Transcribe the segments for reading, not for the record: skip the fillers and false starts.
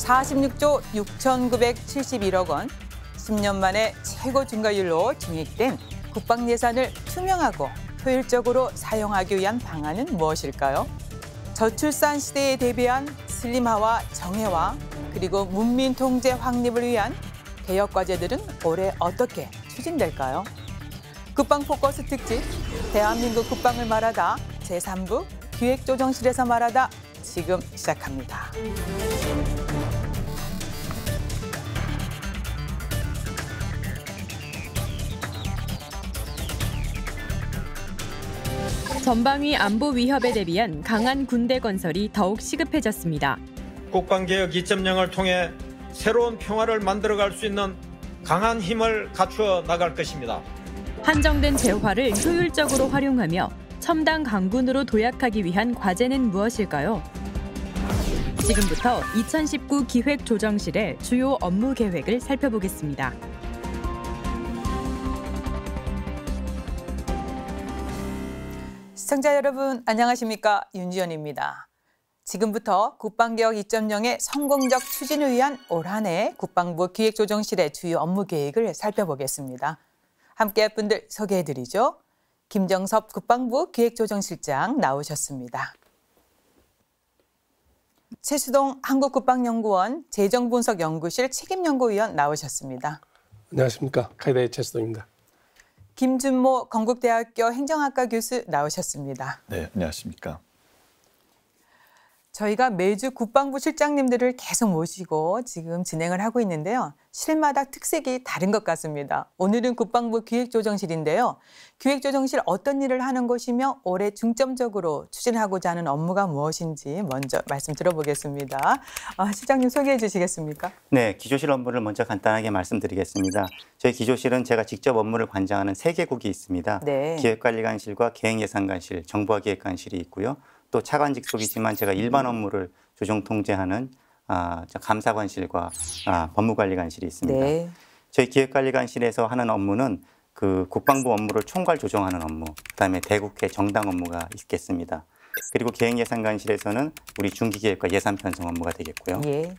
46조 6,971억 원, 10년 만에 최고 증가율로 증액된 국방 예산을 투명하고 효율적으로 사용하기 위한 방안은 무엇일까요? 저출산 시대에 대비한 슬림화와 정예화, 그리고 문민 통제 확립을 위한 개혁 과제들은 올해 어떻게 추진될까요? 국방 포커스 특집, 대한민국 국방을 말하다 제3부 기획조정실에서 말하다 지금 시작합니다. 전방위 안보 위협에 대비한 강한 군대 건설이 더욱 시급해졌습니다. 국방개혁 2.0을 통해 새로운 평화를 만들어갈 수 있는 강한 힘을 갖추어 나갈 것입니다. 한정된 재화를 효율적으로 활용하며 첨단 강군으로 도약하기 위한 과제는 무엇일까요? 지금부터 2019 기획조정실의 주요 업무 계획을 살펴보겠습니다. 시청자 여러분, 안녕하십니까? 윤지연입니다. 지금부터 국방개혁 2.0의 성공적 추진을 위한 올 한 해 국방부 기획조정실의 주요 업무 계획을 살펴보겠습니다. 함께할 분들 소개해드리죠. 김정섭 국방부 기획조정실장 나오셨습니다. 최수동 한국국방연구원 재정분석연구실 책임연구위원 나오셨습니다. 안녕하십니까. 카이다의 최수동입니다. 김준모 건국대학교 행정학과 교수 나오셨습니다. 네, 안녕하십니까. 저희가 매주 국방부 실장님들을 계속 모시고 지금 진행을 하고 있는데요. 실마다 특색이 다른 것 같습니다. 오늘은 국방부 기획조정실인데요. 기획조정실 어떤 일을 하는 곳이며 올해 중점적으로 추진하고자 하는 업무가 무엇인지 먼저 말씀 들어보겠습니다. 실장님 소개해 주시겠습니까? 네, 기조실 업무를 먼저 간단하게 말씀드리겠습니다. 저희 기조실은 제가 직접 업무를 관장하는 3개국이 있습니다. 네. 기획관리관실과 계획예산관실, 정보화기획관실이 있고요. 또 차관직 속이지만 제가 일반 업무를 조정 통제하는 감사관실과 법무관리관실이 있습니다. 네. 저희 기획관리관실에서 하는 업무는 그 국방부 업무를 총괄 조정하는 업무, 그다음에 대국회 정당 업무가 있겠습니다. 그리고 계획예산관실에서는 우리 중기계획과 예산 편성 업무가 되겠고요. 예.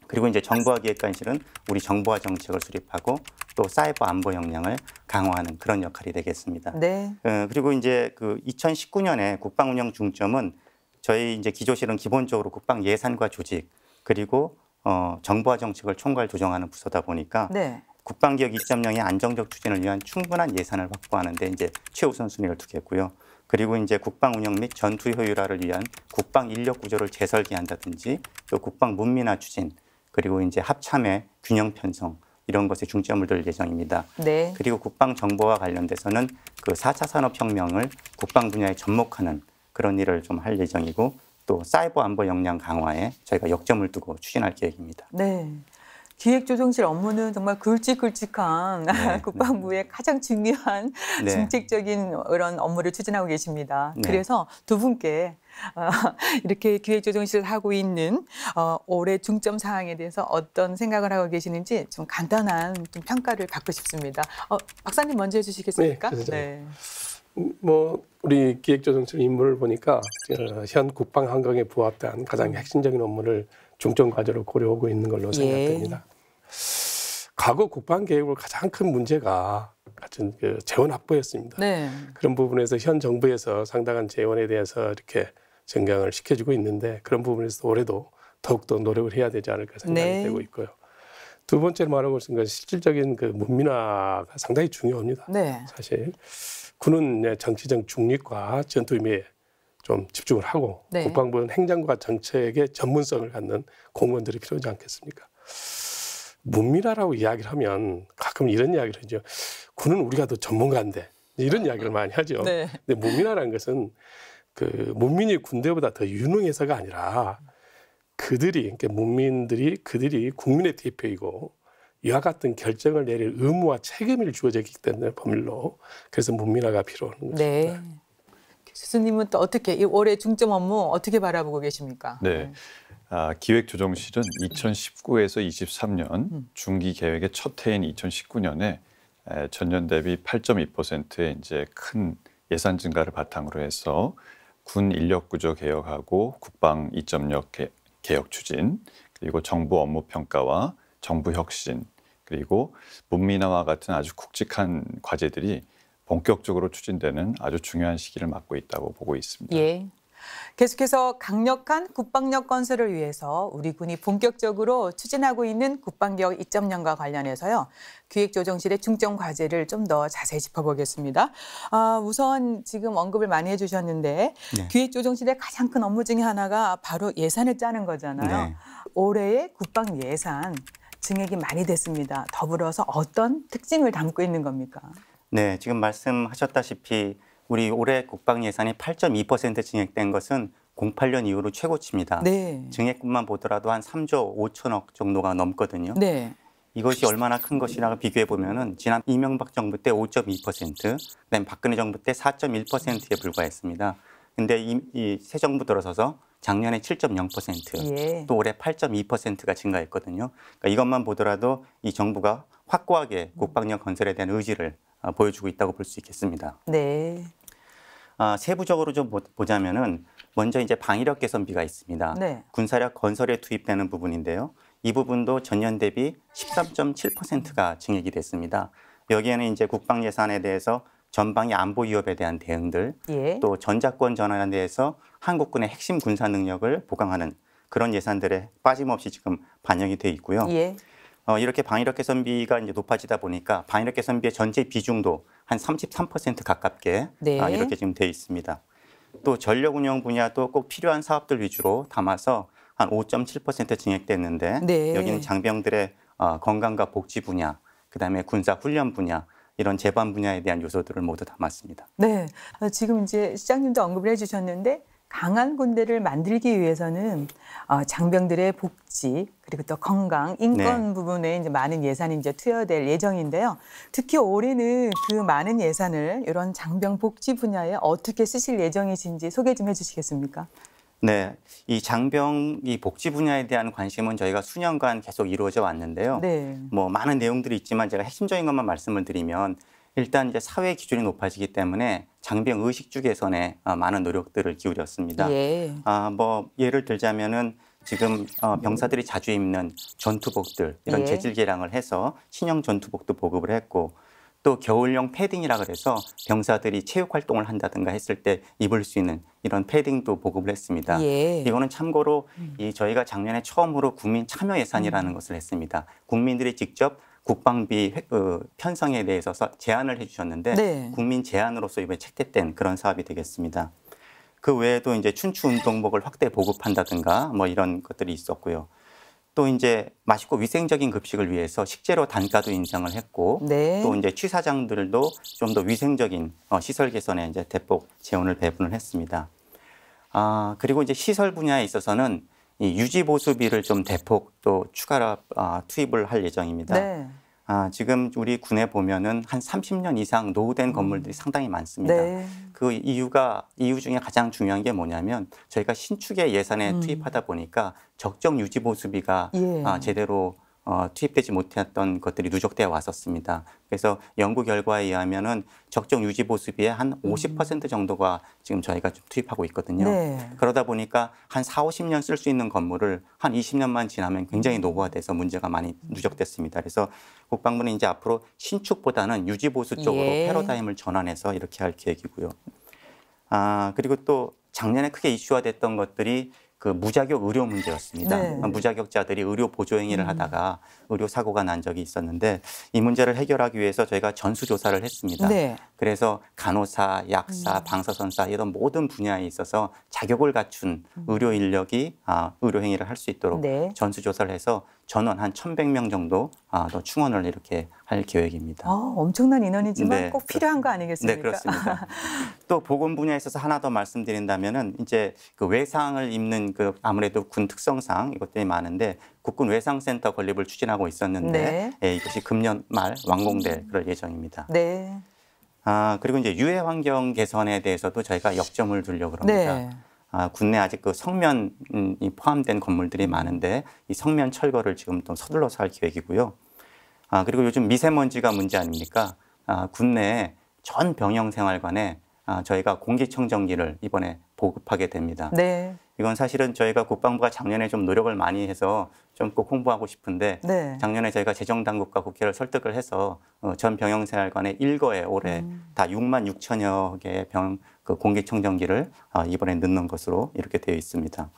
그리고 이제 정보화기획관실은 우리 정보화 정책을 수립하고 또 사이버 안보 역량을 강화하는 그런 역할이 되겠습니다. 네. 그리고 이제 그 2019년에 국방 운영 중점은 저희 이제 기조실은 기본적으로 국방 예산과 조직 그리고 정보화 정책을 총괄 조정하는 부서다 보니까 네. 국방개혁 2.0의 안정적 추진을 위한 충분한 예산을 확보하는 데 이제 최우선 순위를 두겠고요. 그리고 이제 국방 운영 및 전투 효율화를 위한 국방 인력 구조를 재설계한다든지 또 국방 문민화 추진 그리고 이제 합참의 균형 편성 이런 것에 중점을 둘 예정입니다. 네. 그리고 국방 정보와 관련돼서는 그 4차 산업혁명을 국방 분야에 접목하는 그런 일을 좀 할 예정이고 또 사이버 안보 역량 강화에 저희가 역점을 두고 추진할 계획입니다. 네. 기획조정실 업무는 정말 굵직굵직한 네, 국방부의 가장 중요한 네. 정책적인 그런 업무를 추진하고 계십니다. 네. 그래서 두 분께 이렇게 기획조정실을 하고 있는 올해 중점 사항에 대해서 어떤 생각을 하고 계시는지 좀 간단한 좀 평가를 받고 싶습니다. 박사님 먼저 해주시겠습니까? 네. 뭐 우리 기획조정실 임무를 보니까 현 국방 환경에 부합한 가장 핵심적인 업무를 중점 과제로 고려하고 있는 걸로 생각됩니다. 과거 국방 계획의 가장 큰 문제가 같은 그 재원 확보였습니다. 네. 그런 부분에서 현 정부에서 상당한 재원에 대해서 이렇게 증강을 시켜주고 있는데 그런 부분에서 올해도 더욱더 노력을 해야 되지 않을까 생각이 네. 되고 있고요. 두 번째로 말하고 있는 건 실질적인 그 문민화가 상당히 중요합니다. 네. 사실 군은 정치적 중립과 전투 의미에 좀 집중을 하고 네. 국방부는 행정과 정책의 전문성을 갖는 공무원들이 필요하지 않겠습니까? 문민화라고 이야기를 하면 가끔 이런 이야기를 하죠. 군은 우리가 더 전문가인데 이런 이야기를 많이 하죠. 네. 근데 문민화라는 것은 그 문민이 군대보다 더 유능해서가 아니라 그러니까 문민들이 그들이 국민의 대표이고 이와 같은 결정을 내릴 의무와 책임을 주어졌기 때문에 법률로 그래서 문민화가 필요한 것입니다. 네. 교수님은 또 어떻게 올해 중점 업무 어떻게 바라보고 계십니까? 네, 기획조정실은 2019에서 23년 중기 계획의 첫 해인 2019년에 전년 대비 8.2%의 이제 큰 예산 증가를 바탕으로 해서 군 인력 구조 개혁하고 국방 2.0 개혁 추진, 그리고 정부 업무 평가와 정부 혁신, 그리고 문민화와 같은 아주 굵직한 과제들이 본격적으로 추진되는 아주 중요한 시기를 맞고 있다고 보고 있습니다. 예. 계속해서 강력한 국방력 건설을 위해서 우리 군이 본격적으로 추진하고 있는 국방개혁 2.0과 관련해서요. 기획조정실의 중점 과제를 좀 더 자세히 짚어보겠습니다. 우선 지금 언급을 많이 해주셨는데 네. 기획조정실의 가장 큰 업무 중에 하나가 바로 예산을 짜는 거잖아요. 네. 올해의 국방 예산 증액이 많이 됐습니다. 더불어서 어떤 특징을 담고 있는 겁니까? 네, 지금 말씀하셨다시피 우리 올해 국방 예산이 8.2% 증액된 것은 08년 이후로 최고치입니다. 네. 증액분만 보더라도 한 3조 5천억 정도가 넘거든요. 네. 이것이 얼마나 큰 것이라고 비교해 보면은 지난 이명박 정부 때 5.2%, 그다음 박근혜 정부 때 4.1%에 불과했습니다. 근데 이 새 정부 들어서서 작년에 7.0%, 예. 또 올해 8.2%가 증가했거든요. 그러니까 이것만 보더라도 이 정부가 확고하게 국방력 건설에 대한 의지를 보여주고 있다고 볼 수 있겠습니다. 네. 세부적으로 좀 보자면은 먼저 이제 방위력 개선비가 있습니다. 네. 군사력 건설에 투입되는 부분인데요. 이 부분도 전년 대비 13.7%가 증액이 됐습니다. 여기에는 이제 국방 예산에 대해서 전방위 안보 위협에 대한 대응들, 예. 또 전자권 전환에 대해서 한국군의 핵심 군사 능력을 보강하는 그런 예산들에 빠짐없이 지금 반영이 돼 있고요. 예. 이렇게 방위력 개선비가 이제 높아지다 보니까 방위력 개선비의 전체 비중도 한 33% 가깝게 네. 이렇게 지금 돼 있습니다. 또 전력 운영 분야도 꼭 필요한 사업들 위주로 담아서 한 5.7% 증액됐는데 네. 여기는 장병들의 건강과 복지 분야, 그다음에 군사 훈련 분야 이런 제반 분야에 대한 요소들을 모두 담았습니다. 네. 지금 이제 시장님도 언급을 해주셨는데 강한 군대를 만들기 위해서는 장병들의 복지 그리고 또 건강, 인권 네. 부분에 이제 많은 예산이 이제 투여될 예정인데요. 특히 올해는 그 많은 예산을 이런 장병 복지 분야에 어떻게 쓰실 예정이신지 소개 좀 해주시겠습니까? 네, 이 장병 이 복지 분야에 대한 관심은 저희가 수년간 계속 이루어져 왔는데요. 네. 뭐 많은 내용들이 있지만 제가 핵심적인 것만 말씀을 드리면 일단 이제 사회 기준이 높아지기 때문에 장병 의식주 개선에 많은 노력들을 기울였습니다. 예. 뭐 예를 들자면은 지금 병사들이 자주 입는 전투복들 이런 예. 재질 개량을 해서 신형 전투복도 보급을 했고 또 겨울용 패딩이라 그래서 병사들이 체육 활동을 한다든가 했을 때 입을 수 있는 이런 패딩도 보급을 했습니다. 예. 이거는 참고로 저희가 작년에 처음으로 국민 참여 예산이라는 것을 했습니다. 국민들이 직접 국방비 편성에 대해서 제안을 해주셨는데 네. 국민 제안으로서 이번에 채택된 그런 사업이 되겠습니다. 그 외에도 이제 춘추 운동복을 확대 보급한다든가 뭐 이런 것들이 있었고요. 또 이제 맛있고 위생적인 급식을 위해서 식재료 단가도 인상을 했고 네. 또 이제 취사장들도 좀 더 위생적인 시설 개선에 이제 대폭 재원을 배분을 했습니다. 그리고 이제 시설 분야에 있어서는 이 유지 보수비를 좀 대폭 또 추가로 투입을 할 예정입니다. 네. 지금 우리 군에 보면은 한 30년 이상 노후된 건물들이 상당히 많습니다. 네. 그 이유 중에 가장 중요한 게 뭐냐면 저희가 신축의 예산에 투입하다 보니까 적정 유지 보수비가 예. 제대로 투입되지 못했던 것들이 누적되어 왔었습니다. 그래서 연구 결과에 의하면은 적정 유지 보수비의 한 50% 정도가 지금 저희가 좀 투입하고 있거든요. 네. 그러다 보니까 한 40~50년 쓸 수 있는 건물을 한 20년만 지나면 굉장히 노후화돼서 문제가 많이 누적됐습니다. 그래서 국방부는 이제 앞으로 신축보다는 유지 보수 쪽으로 예. 패러다임을 전환해서 이렇게 할 계획이고요. 그리고 또 작년에 크게 이슈화됐던 것들이 그 무자격 의료 문제였습니다. 네. 무자격자들이 의료 보조 행위를 하다가 의료 사고가 난 적이 있었는데 이 문제를 해결하기 위해서 저희가 전수조사를 했습니다. 네. 그래서 간호사, 약사, 방사선사 이런 모든 분야에 있어서 자격을 갖춘 의료 인력이 의료 행위를 할 수 있도록 네. 전수조사를 해서 전원 한 1,100명 정도 더 충원을 이렇게 할 계획입니다. 엄청난 인원이지만 네, 꼭 필요한 거 아니겠습니까? 네, 그렇습니다. 또 보건 분야에 있어서 하나 더 말씀드린다면은 이제 그 외상을 입는 그 아무래도 군 특성상 이것들이 많은데 국군 외상센터 건립을 추진하고 있었는데 이것이 금년 말 완공될 그럴 예정입니다. 네. 그리고 이제 유해 환경 개선에 대해서도 저희가 역점을 두려고 합니다. 네. 국내 아직 그 성면이 포함된 건물들이 많은데 이 성면 철거를 지금 또 서둘러서 할 계획이고요. 그리고 요즘 미세먼지가 문제 아닙니까? 국내 전 병영 생활관에 저희가 공기청정기를 이번에 보급하게 됩니다. 네. 이건 사실은 저희가 국방부가 작년에 좀 노력을 많이 해서 좀 꼭 홍보하고 싶은데 네. 작년에 저희가 재정당국과 국회를 설득을 해서 전 병영생활관의 일거에 올해 다 6만 6천여 개의 그 공기청정기를 이번에 넣는 것으로 이렇게 되어 있습니다.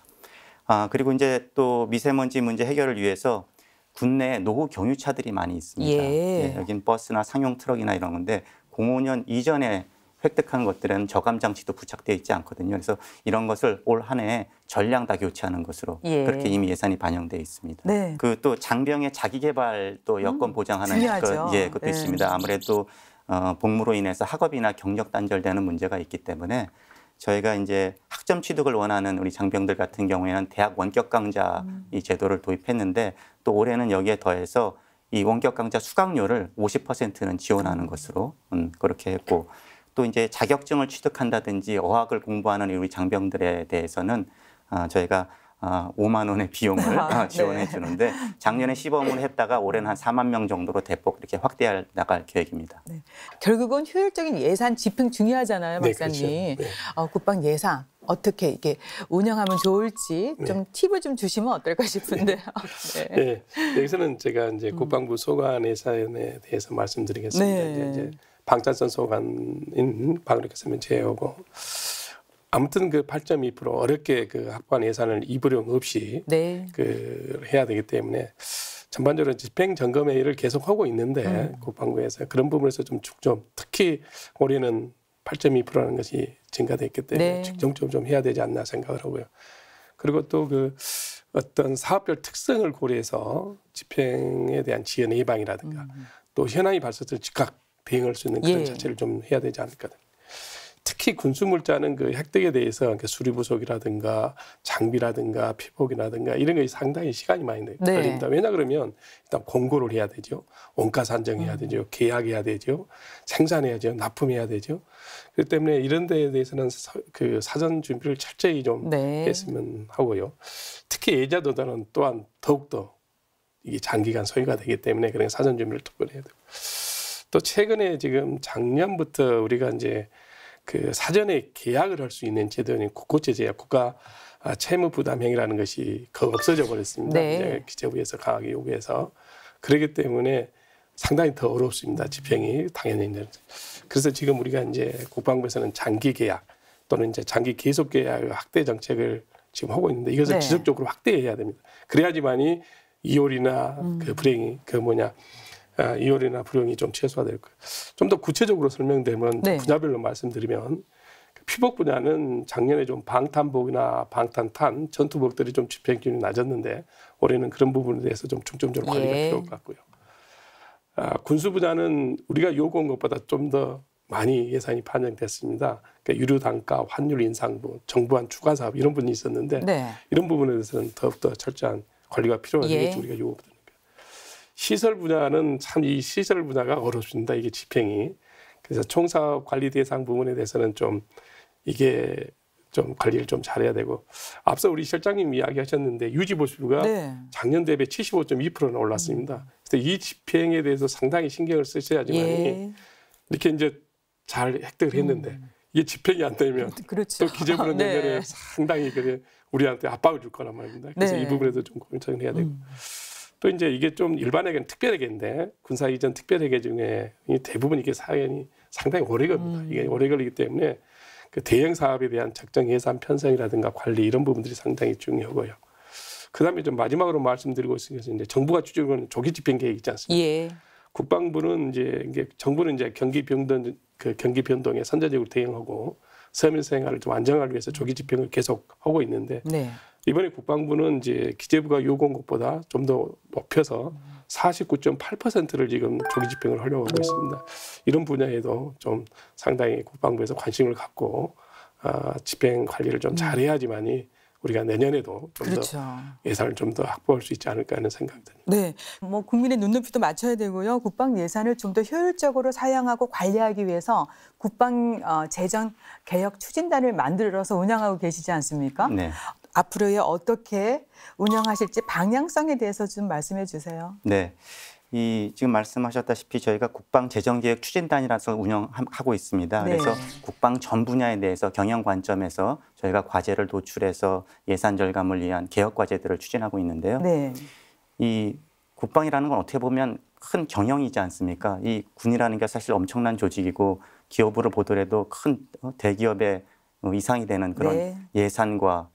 그리고 이제 또 미세먼지 문제 해결을 위해서 국내에 노후 경유차들이 많이 있습니다. 예. 여긴 버스나 상용 트럭이나 이런 건데 05년 이전에 획득한 것들은 저감 장치도 부착되어 있지 않거든요. 그래서 이런 것을 올 한 해 전량 다 교체하는 것으로 예. 그렇게 이미 예산이 반영되어 있습니다. 네. 그 또 장병의 자기 개발 또 여건 보장하는 중요하죠. 그것도 네. 있습니다. 아무래도 복무로 인해서 학업이나 경력 단절되는 문제가 있기 때문에 저희가 이제 학점 취득을 원하는 우리 장병들 같은 경우에는 대학 원격 강좌 이 제도를 도입했는데 또 올해는 여기에 더해서 이 원격 강좌 수강료를 50%는 지원하는 것으로 그렇게 했고 또 이제 자격증을 취득한다든지 어학을 공부하는 우리 장병들에 대해서는 저희가 5만 원의 비용을 지원해 주는데 작년에 시범을 했다가 올해는 한 4만 명 정도로 대폭 이렇게 확대해 나갈 계획입니다. 네. 결국은 효율적인 예산 집행 중요하잖아요, 네, 박사님. 그렇죠. 네. 국방 예산 어떻게 이게 운영하면 좋을지 좀 팁을 좀 주시면 어떨까 싶은데요. 네. 네. 여기서는 제가 이제 국방부 소관 예산에 대해서 말씀드리겠습니다. 네. 이제 방탄선 소관인 박은익 교수님 제외하고 아무튼 그 8.2% 어렵게 그 확보한 예산을 이부령 없이 네. 그 해야 되기 때문에 전반적으로 집행 점검 회의를 계속 하고 있는데 국방부에서 그런 부분에서 좀 축좀 특히 올해는 8.2%라는 것이 증가됐기 때문에 네. 중점적으로 좀 해야 되지 않나 생각을 하고요. 그리고 또 그 어떤 사업별 특성을 고려해서 집행에 대한 지연 예방이라든가 또 현황이 발생을 즉각 대응할 수 있는 그런 예. 자체를 좀 해야 되지 않을까. 특히 군수물자는 그 획득에 대해서 수리 부속이라든가 장비라든가 피복이라든가 이런 것이 상당히 시간이 많이 걸립니다. 왜냐 그러면 일단 공고를 해야 되죠. 원가 산정해야 되죠. 계약해야 되죠. 생산해야죠. 납품해야 되죠. 그렇기 때문에 이런 데에 대해서는 그 사전 준비를 철저히 좀 했으면 하고요. 특히 예자도단은 또한 더욱더 이게 장기간 소요가 되기 때문에 그런 사전 준비를 특별히 해야 되고 또 최근에 지금 작년부터 우리가 이제 그 사전에 계약을 할 수 있는 제도는 국고제재야 국가 채무 부담형이라는 것이 거의 없어져 버렸습니다. 네. 이제 기재부에서 강하게 요구해서 그렇기 때문에 상당히 더 어렵습니다. 집행이 당연히 이제 그래서 지금 우리가 이제 국방부에서는 장기 계약 또는 이제 장기 계속 계약 확대 정책을 지금 하고 있는데 이것을 네. 지속적으로 확대해야 됩니다. 그래야지만이 이홀이나 그 불행이 이홀이나 불용이 좀 최소화될 거예요. 좀 더 구체적으로 설명되면 네. 분야별로 말씀드리면 피복 분야는 작년에 좀 방탄복이나 방탄탄 전투복들이 좀 집행 기준이 낮았는데 올해는 그런 부분에 대해서 좀 중점적으로 관리가 필요할 것 같고요. 군수 분야는 우리가 요구한 것보다 좀 더 많이 예산이 반영됐습니다. 그러니까 유류 단가, 환율 인상분, 정부한 추가 사업 이런 부분이 있었는데 이런 부분에 대해서는 더욱더 철저한 관리가 필요하다는 게 우리가 요구합니다. 시설 분야는 참 이 시설 분야가 어렵습니다. 이게 집행이. 그래서 총사업 관리 대상 부분에 대해서는 좀 이게 좀 관리를 좀 잘해야 되고 앞서 우리 실장님 이야기하셨는데 유지보수가 작년 대비 75.2%나 올랐습니다. 그래서 이 집행에 대해서 상당히 신경을 쓰셔야지만 이렇게 이제 잘 획득을 했는데 이게 집행이 안 되면 그렇죠. 또 기재부는 내년에 상당히 그래 우리한테 압박을 줄 거란 말입니다. 그래서 이 부분에도 좀 고민을 해야 되고. 또 이제 이게 좀 일반회계는 특별회계인데 군사 이전 특별회계 중에 대부분 이게 사연이 상당히 오래 걸립니다. 이게 오래 걸리기 때문에 그 대형 사업에 대한 적정 예산 편성이라든가 관리 이런 부분들이 상당히 중요하고요. 그다음에 좀 마지막으로 말씀드리고 싶은 것은 이제 정부가 추진하는 조기 집행 계획 있지 않습니까? 국방부는 이제 정부는 이제 경기 변동에 선제적으로 대응하고 서민 생활을 좀 안정화를 위해서 조기 집행을 계속 하고 있는데. 이번에 국방부는 이제 기재부가 요구한 것보다 좀 더 높여서 49.8%를 지금 조기 집행을 하려고 하고 있습니다. 이런 분야에도 좀 상당히 국방부에서 관심을 갖고 집행 관리를 좀 잘해야지만이 우리가 내년에도 좀 더 예산을 좀 더 확보할 수 있지 않을까 하는 생각이 듭니다. 네, 뭐 국민의 눈높이도 맞춰야 되고요. 국방 예산을 좀 더 효율적으로 사용하고 관리하기 위해서 국방 재정 개혁 추진단을 만들어서 운영하고 계시지 않습니까? 네. 앞으로에 어떻게 운영하실지 방향성에 대해서 좀 말씀해 주세요. 네. 지금 말씀하셨다시피 저희가 국방재정개혁 추진단이라서 운영하고 있습니다. 그래서 국방 전 분야에 대해서 경영 관점에서 저희가 과제를 도출해서 예산 절감을 위한 개혁 과제들을 추진하고 있는데요. 네. 이 국방이라는 건 어떻게 보면 큰 경영이지 않습니까? 이 군이라는 게 사실 엄청난 조직이고 기업으로 보더라도 큰 대기업의 이상이 되는 그런 네. 예산과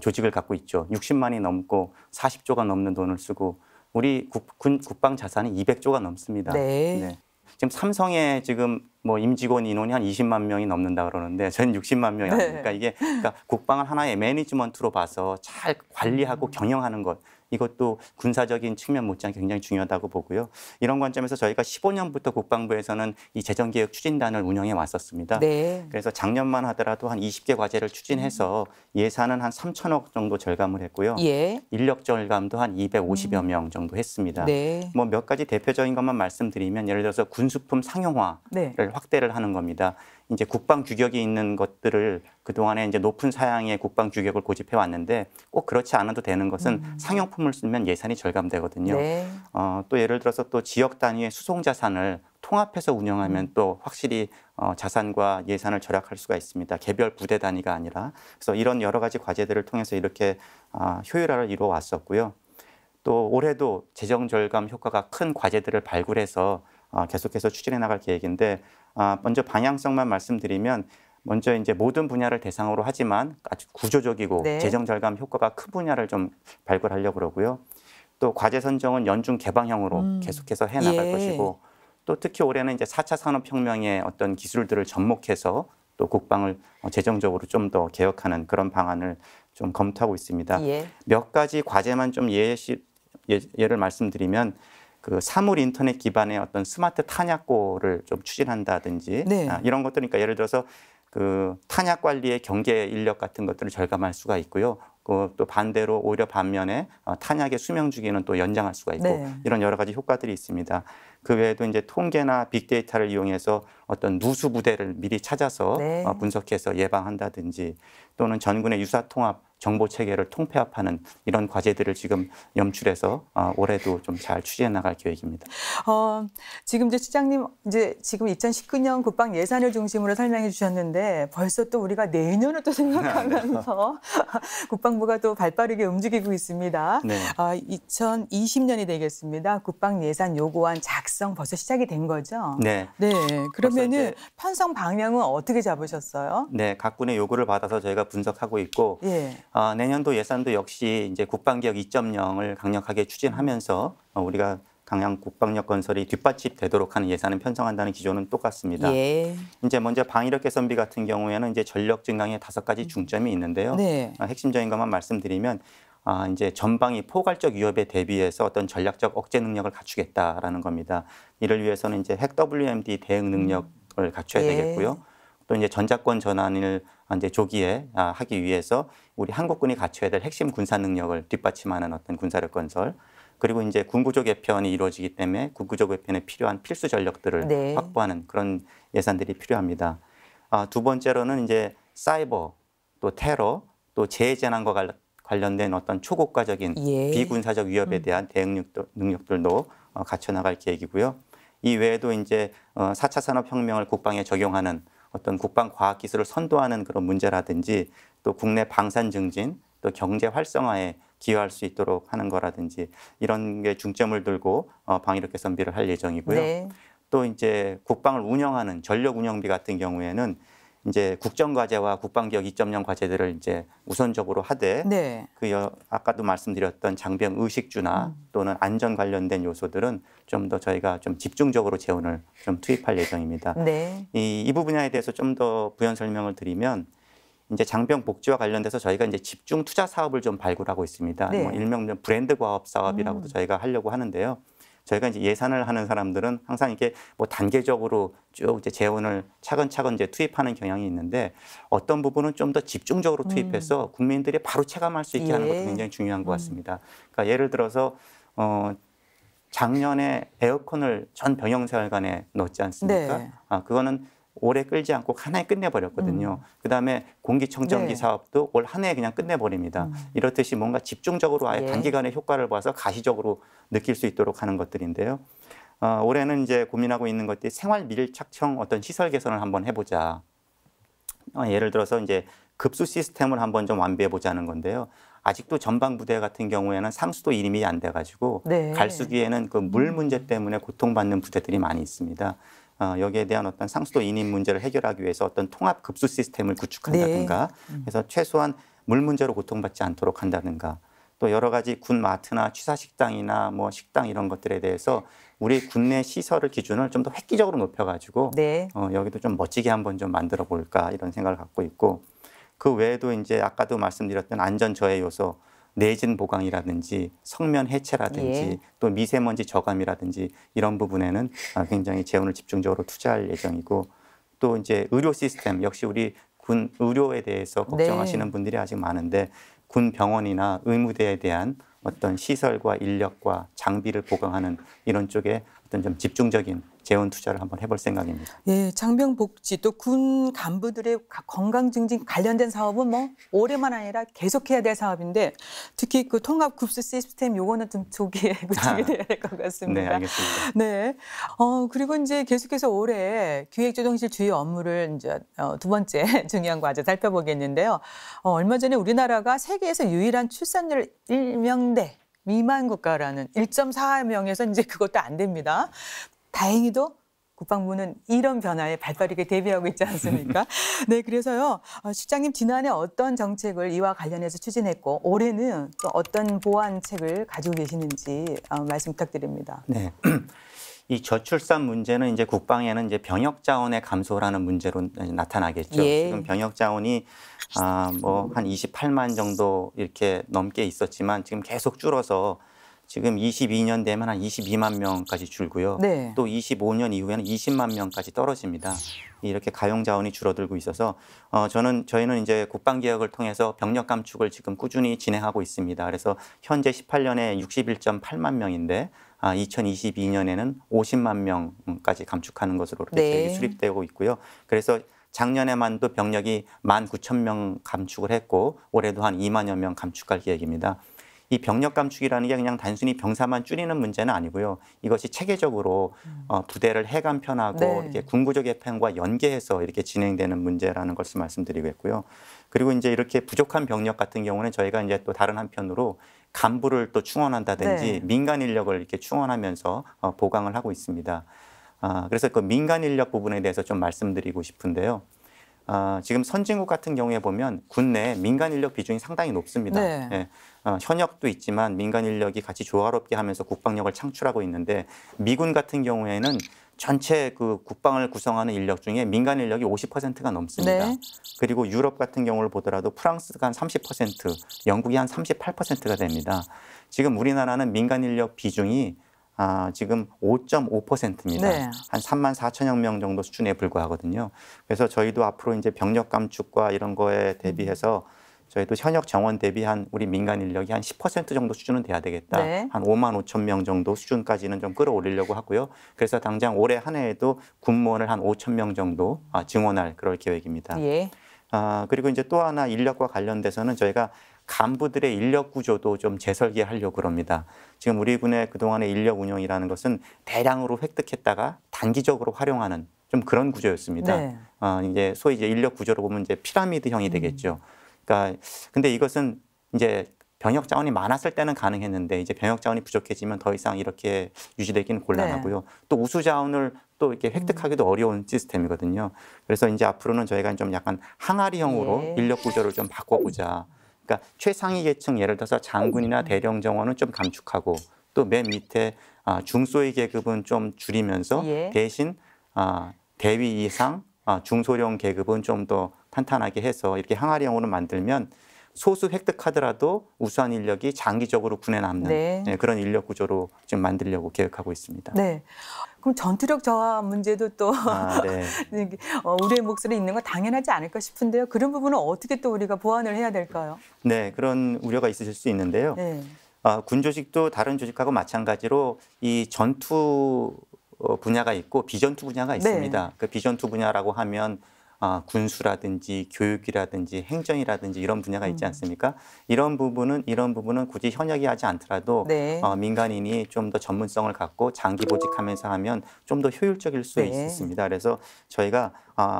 조직을 갖고 있죠. 60만이 넘고 40조가 넘는 돈을 쓰고 우리 국방 자산이 200조가 넘습니다. 네. 지금 삼성에 지금 뭐 임직원 인원이 한 20만 명이 넘는다 그러는데 저는 60만 명이 아니니까 이게 그러니까 국방을 하나의 매니지먼트로 봐서 잘 관리하고 경영하는 것. 이것도 군사적인 측면 못지않게 굉장히 중요하다고 보고요. 이런 관점에서 저희가 15년부터 국방부에서는 이 재정개혁 추진단을 운영해 왔었습니다. 네. 그래서 작년만 하더라도 한 20개 과제를 추진해서 예산은 한 3천억 정도 절감을 했고요. 예. 인력 절감도 한 250여 명 정도 했습니다. 네. 뭐 몇 가지 대표적인 것만 말씀드리면 예를 들어서 군수품 상용화를 네. 확대를 하는 겁니다. 이제 국방 규격이 있는 것들을 그동안에 이제 높은 사양의 국방 규격을 고집해 왔는데 꼭 그렇지 않아도 되는 것은 상용품을 쓰면 예산이 절감되거든요. 네. 또 예를 들어서 또 지역 단위의 수송 자산을 통합해서 운영하면 또 확실히 자산과 예산을 절약할 수가 있습니다. 개별 부대 단위가 아니라. 그래서 이런 여러 가지 과제들을 통해서 이렇게 효율화를 이루어 왔었고요. 또 올해도 재정 절감 효과가 큰 과제들을 발굴해서 계속해서 추진해 나갈 계획인데 먼저 방향성만 말씀드리면 먼저 이제 모든 분야를 대상으로 하지만 아주 구조적이고 네. 재정 절감 효과가 큰 분야를 좀 발굴하려고 그러고요. 또 과제 선정은 연중 개방형으로 계속해서 해 나갈 예. 것이고 또 특히 올해는 이제 4차 산업혁명의 어떤 기술들을 접목해서 또 국방을 재정적으로 좀 더 개혁하는 그런 방안을 좀 검토하고 있습니다. 예. 몇 가지 과제만 좀 예를 말씀드리면 그 사물 인터넷 기반의 어떤 스마트 탄약고를 좀 추진한다든지 네. 이런 것들 그러니까 예를 들어서 그 탄약 관리의 경계 인력 같은 것들을 절감할 수가 있고요. 또 반대로 오히려 반면에 탄약의 수명 주기는 또 연장할 수가 있고 네. 이런 여러 가지 효과들이 있습니다. 그 외에도 이제 통계나 빅데이터를 이용해서 어떤 누수 부대를 미리 찾아서 네. 분석해서 예방한다든지 또는 전군의 유사 통합 정보 체계를 통폐합하는 이런 과제들을 지금 염출해서 올해도 좀 잘 추진해 나갈 계획입니다. 지금 이제 시장님 이제 지금 2019년 국방 예산을 중심으로 설명해 주셨는데 벌써 또 우리가 내년을 또 생각하면서 국방부가 또 발빠르게 움직이고 있습니다. 네. 2020년이 되겠습니다. 국방 예산 요구안 작성 벌써 시작이 된 거죠? 네. 네. 그러면은 이제- 편성 방향은 어떻게 잡으셨어요? 네, 각 군의 요구를 받아서 저희가 분석하고 있고 예. 내년도 예산도 역시 이제 국방개혁 2.0을 강력하게 추진하면서 우리가 강양 국방력 건설이 뒷받침되도록 하는 예산을 편성한다는 기조는 똑같습니다. 예. 이제 먼저 방위력 개선비 같은 경우에는 이제 전력 증강에 5가지 중점이 있는데요. 네. 핵심적인 것만 말씀드리면 이제 전방위 포괄적 위협에 대비해서 어떤 전략적 억제 능력을 갖추겠다라는 겁니다. 이를 위해서는 이제 핵 WMD 대응 능력을 갖춰야 예. 되겠고요. 또 이제 전자권 전환을 이제 조기에 하기 위해서 우리 한국군이 갖춰야 될 핵심 군사 능력을 뒷받침하는 어떤 군사력 건설. 그리고 이제 군구조 개편이 이루어지기 때문에 군구조 개편에 필요한 필수 전력들을 네. 확보하는 그런 예산들이 필요합니다. 두 번째로는 이제 사이버, 또 테러, 또 재해재난과 관련된 어떤 초국가적인 예. 비군사적 위협에 대한 대응 능력들도 갖춰 나갈 계획이고요. 이 외에도 이제 4차 산업혁명을 국방에 적용하는 어떤 국방 과학 기술을 선도하는 그런 문제라든지 또 국내 방산 증진, 또 경제 활성화에 기여할 수 있도록 하는 거라든지 이런 게 중점을 두고 방위력 개선비를 할 예정이고요. 네. 또 이제 국방을 운영하는 전력 운영비 같은 경우에는 이제 국정과제와 국방개혁 2.0 과제들을 이제 우선적으로 하되 네. 아까도 말씀드렸던 장병 의식주나 또는 안전 관련된 요소들은 좀 더 저희가 좀 집중적으로 재원을 좀 투입할 예정입니다. 네. 이 부분에 대해서 좀 더 부연 설명을 드리면 이제 장병 복지와 관련돼서 저희가 이제 집중 투자 사업을 좀 발굴하고 있습니다. 네. 뭐 일명 브랜드 과업 사업이라고도 저희가 하려고 하는데요. 저희가 이제 예산을 하는 사람들은 항상 이게 뭐 단계적으로 쭉 이제 재원을 차근차근 이제 투입하는 경향이 있는데 어떤 부분은 좀 더 집중적으로 투입해서 국민들이 바로 체감할 수 있게 하는 것도 예. 굉장히 중요한 것 같습니다. 그러니까 예를 들어서 작년에 에어컨을 전 병영생활관에 넣었지 않습니까? 네. 그거는 오래 끌지 않고 한 해에 끝내버렸거든요. 그다음에 공기청정기 네. 사업도 올 한 해에 그냥 끝내버립니다. 이렇듯이 뭔가 집중적으로 아예 예. 단기간에 효과를 봐서 가시적으로 느낄 수 있도록 하는 것들인데요. 올해는 이제 고민하고 있는 것들이 생활 밀착형 어떤 시설 개선을 한번 해보자. 예를 들어서 이제 급수 시스템을 한번 좀 완비해 보자는 건데요. 아직도 전방 부대 같은 경우에는 상수도 이름이 안 돼가지고 네. 갈수기에는 그 물 문제 때문에 고통받는 부대들이 많이 있습니다. 여기에 대한 어떤 상수도 인입 문제를 해결하기 위해서 어떤 통합 급수 시스템을 구축한다든가 그래서 최소한 물 문제로 고통받지 않도록 한다든가 또 여러 가지 군 마트나 취사식당이나 뭐 식당 이런 것들에 대해서 우리 군내 시설을 기준을 좀 더 획기적으로 높여가지고 네. 여기도 좀 멋지게 한번 좀 만들어 볼까 이런 생각을 갖고 있고 그 외에도 이제 아까도 말씀드렸던 안전 저해 요소 내진 보강이라든지 성면 해체라든지 예. 또 미세먼지 저감이라든지 이런 부분에는 굉장히 재원을 집중적으로 투자할 예정이고 또 이제 의료 시스템 역시 우리 군 의료에 대해서 걱정하시는 네. 분들이 아직 많은데 군 병원이나 의무대에 대한 어떤 시설과 인력과 장비를 보강하는 이런 쪽에 어떤 좀 집중적인 재원 투자를 한번 해볼 생각입니다. 예, 장병복지 또 군 간부들의 건강 증진 관련된 사업은 뭐 올해만 아니라 계속해야 될 사업인데 특히 그 통합 급수 시스템 요거는 좀 조기에 구축이 돼야 될 것 같습니다. 네, 알겠습니다. 네. 그리고 이제 계속해서 올해 기획조정실 주요 업무를 이제 두 번째 중요한 과제 살펴보겠는데요. 얼마 전에 우리나라가 세계에서 유일한 출산율 1명대 미만 국가라는 1.4명에서 이제 그것도 안 됩니다. 다행히도 국방부는 이런 변화에 발빠르게 대비하고 있지 않습니까? 네, 그래서요. 실장님 지난해 어떤 정책을 이와 관련해서 추진했고 올해는 또 어떤 보완책을 가지고 계시는지 말씀 부탁드립니다. 네. 이 저출산 문제는 이제 국방에는 이제 병역 자원의 감소라는 문제로 나타나겠죠. 예. 지금 병역 자원이 뭐 한 28만 정도 이렇게 넘게 있었지만 지금 계속 줄어서 지금 22년 되면 한 22만 명까지 줄고요. 네. 또 25년 이후에는 20만 명까지 떨어집니다. 이렇게 가용 자원이 줄어들고 있어서 저희는 이제 국방개혁을 통해서 병력 감축을 지금 꾸준히 진행하고 있습니다. 그래서 현재 18년에 61.8만 명인데 2022년에는 50만 명까지 감축하는 것으로 이렇게 네. 계획이 수립되고 있고요. 그래서 작년에만도 병력이 19,000명 감축을 했고 올해도 한 2만여 명 감축할 계획입니다. 이 병력 감축이라는 게 그냥 단순히 병사만 줄이는 문제는 아니고요. 이것이 체계적으로 부대를 해간편하고 네. 이렇게 군구적 개편과 연계해서 이렇게 진행되는 문제라는 것을 말씀드리겠고요. 그리고 이제 이렇게 부족한 병력 같은 경우는 저희가 이제 또 다른 한편으로 간부를 또 충원한다든지 네. 민간 인력을 이렇게 충원하면서 보강을 하고 있습니다. 그래서 그 민간 인력 부분에 대해서 좀 말씀드리고 싶은데요. 지금 선진국 같은 경우에 보면 군내 민간 인력 비중이 상당히 높습니다. 네. 예, 현역도 있지만 민간 인력이 같이 조화롭게 하면서 국방력을 창출하고 있는데 미군 같은 경우에는 전체 그 국방을 구성하는 인력 중에 민간 인력이 50%가 넘습니다. 네. 그리고 유럽 같은 경우를 보더라도 프랑스가 한 30%, 영국이 한 38%가 됩니다. 지금 우리나라는 민간 인력 비중이 지금 5.5%입니다. 네. 한 3만 4천여 명 정도 수준에 불과하거든요. 그래서 저희도 앞으로 이제 병력 감축과 이런 거에 대비해서 저희도 현역 정원 대비 한 우리 민간 인력이 한 10% 정도 수준은 돼야 되겠다. 네. 한 5만 5천 명 정도 수준까지는 좀 끌어올리려고 하고요. 그래서 당장 올해 한 해에도 군무원을 한 5천 명 정도 증원할 그럴 계획입니다. 예. 그리고 이제 또 하나 인력과 관련돼서는 저희가 간부들의 인력 구조도 좀 재설계하려고 그럽니다. 지금 우리 군의 그동안의 인력 운영이라는 것은 대량으로 획득했다가 단기적으로 활용하는 좀 그런 구조였습니다. 네. 이제 소위 이제 인력 구조로 보면 이제 피라미드형이 되겠죠. 그러니까 근데 이것은 이제 병역 자원이 많았을 때는 가능했는데 이제 병역 자원이 부족해지면 더 이상 이렇게 유지되기는 곤란하고요. 또 우수 자원을 또 이렇게 획득하기도 어려운 시스템이거든요. 그래서 이제 앞으로는 저희가 좀 약간 항아리형으로 예. 인력 구조를 좀 바꿔보자. 그러니까 최상위 계층 예를 들어서 장군이나 대령 정원은 좀 감축하고 또 맨 밑에 중소위 계급은 좀 줄이면서 예. 대신 대위 이상 중소령 계급은 좀 더 탄탄하게 해서 이렇게 항아리형으로 만들면 소수 획득하더라도 우수한 인력이 장기적으로 군에 남는 네. 그런 인력 구조로 지금 만들려고 계획하고 있습니다. 네. 그럼 전투력 저하 문제도 또 네. 우리의 몫으로 있는 건 당연하지 않을까 싶은데요. 그런 부분은 어떻게 또 우리가 보완을 해야 될까요? 네, 그런 우려가 있으실 수 있는데요. 네. 군 조직도 다른 조직하고 마찬가지로 이 전투 분야가 있고 비전투 분야가 있습니다. 네. 그 비전투 분야라고 하면 군수라든지 교육이라든지 행정이라든지 이런 분야가 있지 않습니까? 이런 부분은 굳이 현역이 하지 않더라도 네. 민간인이 좀 더 전문성을 갖고 장기 보직하면서 하면 좀 더 효율적일 수 네. 있습니다. 그래서 저희가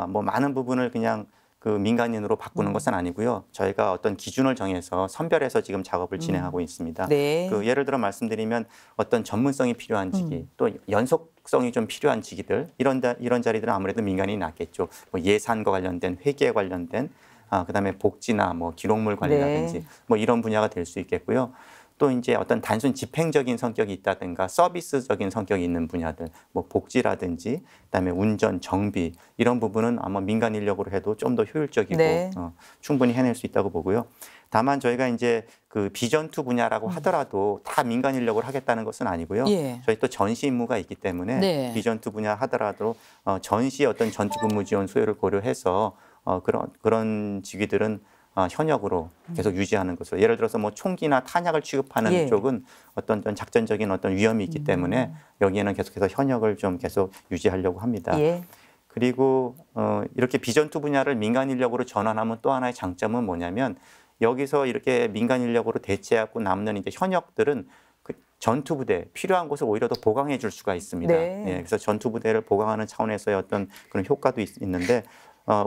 뭐 많은 부분을 그냥 그 민간인으로 바꾸는 것은 아니고요. 저희가 어떤 기준을 정해서 선별해서 지금 작업을 진행하고 있습니다. 네. 그 예를 들어 말씀드리면 어떤 전문성이 필요한 직위, 또 연속성이 좀 필요한 직위들 이런 자리들은 아무래도 민간인이 낫겠죠. 뭐 예산과 관련된 회계에 관련된 그다음에 복지나 뭐 기록물 관리라든지 네. 뭐 이런 분야가 될 수 있겠고요. 또 이제 어떤 단순 집행적인 성격이 있다든가 서비스적인 성격이 있는 분야들, 뭐 복지라든지 그다음에 운전, 정비 이런 부분은 아마 민간 인력으로 해도 좀 더 효율적이고 네. 충분히 해낼 수 있다고 보고요. 다만 저희가 이제 그 비전투 분야라고 하더라도 다 민간 인력을 하겠다는 것은 아니고요. 예. 저희 또 전시 임무가 있기 때문에 네. 비전투 분야 하더라도 전시 어떤 전투 근무 지원 수요를 고려해서 그런 직위들은 현역으로 계속 유지하는 것으로. 예를 들어서 뭐 총기나 탄약을 취급하는 예. 쪽은 어떤 작전적인 어떤 위험이 있기 때문에 여기에는 계속해서 현역을 좀 계속 유지하려고 합니다. 예. 그리고 이렇게 비전투 분야를 민간 인력으로 전환하면 또 하나의 장점은 뭐냐면 여기서 이렇게 민간 인력으로 대체하고 남는 이제 현역들은 그 전투 부대 필요한 곳을 오히려 더 보강해 줄 수가 있습니다. 네. 예, 그래서 전투 부대를 보강하는 차원에서의 어떤 그런 효과도 있는데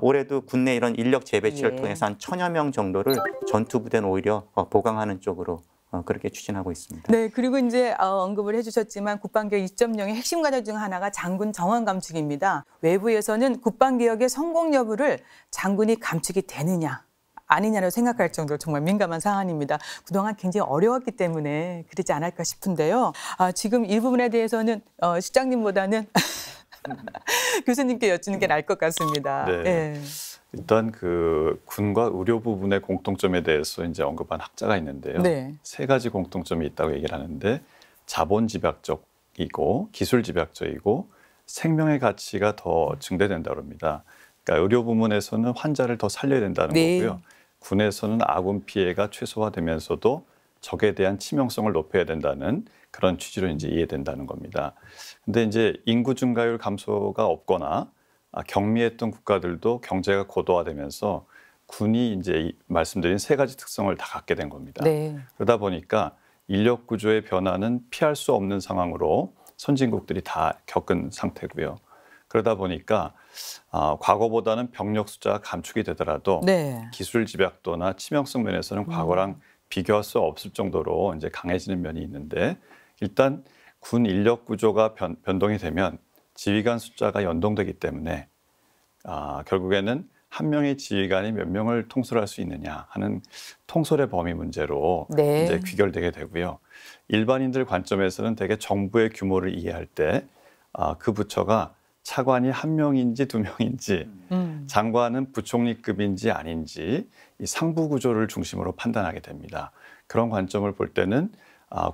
올해도 국내 이런 인력 재배치를 예. 통해서 한 1000여 명 정도를 전투 부대는 오히려 보강하는 쪽으로 그렇게 추진하고 있습니다. 네, 그리고 이제 언급을 해주셨지만 국방개혁 2.0의 핵심 과제 중 하나가 장군 정원 감축입니다. 외부에서는 국방개혁의 성공 여부를 장군이 감축이 되느냐 아니냐로 생각할 정도로 정말 민감한 사안입니다. 그동안 굉장히 어려웠기 때문에 그러지 않을까 싶은데요. 지금 이 부분에 대해서는 실장님보다는 교수님께 여쭙는 게 나을 것 같습니다. 네. 예. 일단 그 군과 의료 부분의 공통점에 대해서 이제 언급한 학자가 있는데요. 네. 세 가지 공통점이 있다고 얘기를 하는데 자본 집약적이고 기술 집약적이고 생명의 가치가 더 증대된다고 합니다. 그러니까 의료 부문에서는 환자를 더 살려야 된다는 네. 거고요. 군에서는 아군 피해가 최소화되면서도 적에 대한 치명성을 높여야 된다는 그런 취지로 이제 이해된다는 겁니다. 근데 이제 인구 증가율 감소가 없거나 경미했던 국가들도 경제가 고도화되면서 군이 이제 말씀드린 세 가지 특성을 다 갖게 된 겁니다. 네. 그러다 보니까 인력 구조의 변화는 피할 수 없는 상황으로 선진국들이 다 겪은 상태고요. 그러다 보니까 과거보다는 병력 숫자가 감축이 되더라도 네. 기술 집약도나 치명성 면에서는 과거랑 비교할 수 없을 정도로 이제 강해지는 면이 있는데 일단 군 인력 구조가 변동이 되면 지휘관 숫자가 연동되기 때문에 결국에는 한 명의 지휘관이 몇 명을 통솔할 수 있느냐 하는 통솔의 범위 문제로 네. 이제 귀결되게 되고요. 일반인들 관점에서는 대개 정부의 규모를 이해할 때 그 부처가 차관이 한 명인지 두 명인지 장관은 부총리급인지 아닌지 이 상부 구조를 중심으로 판단하게 됩니다. 그런 관점을 볼 때는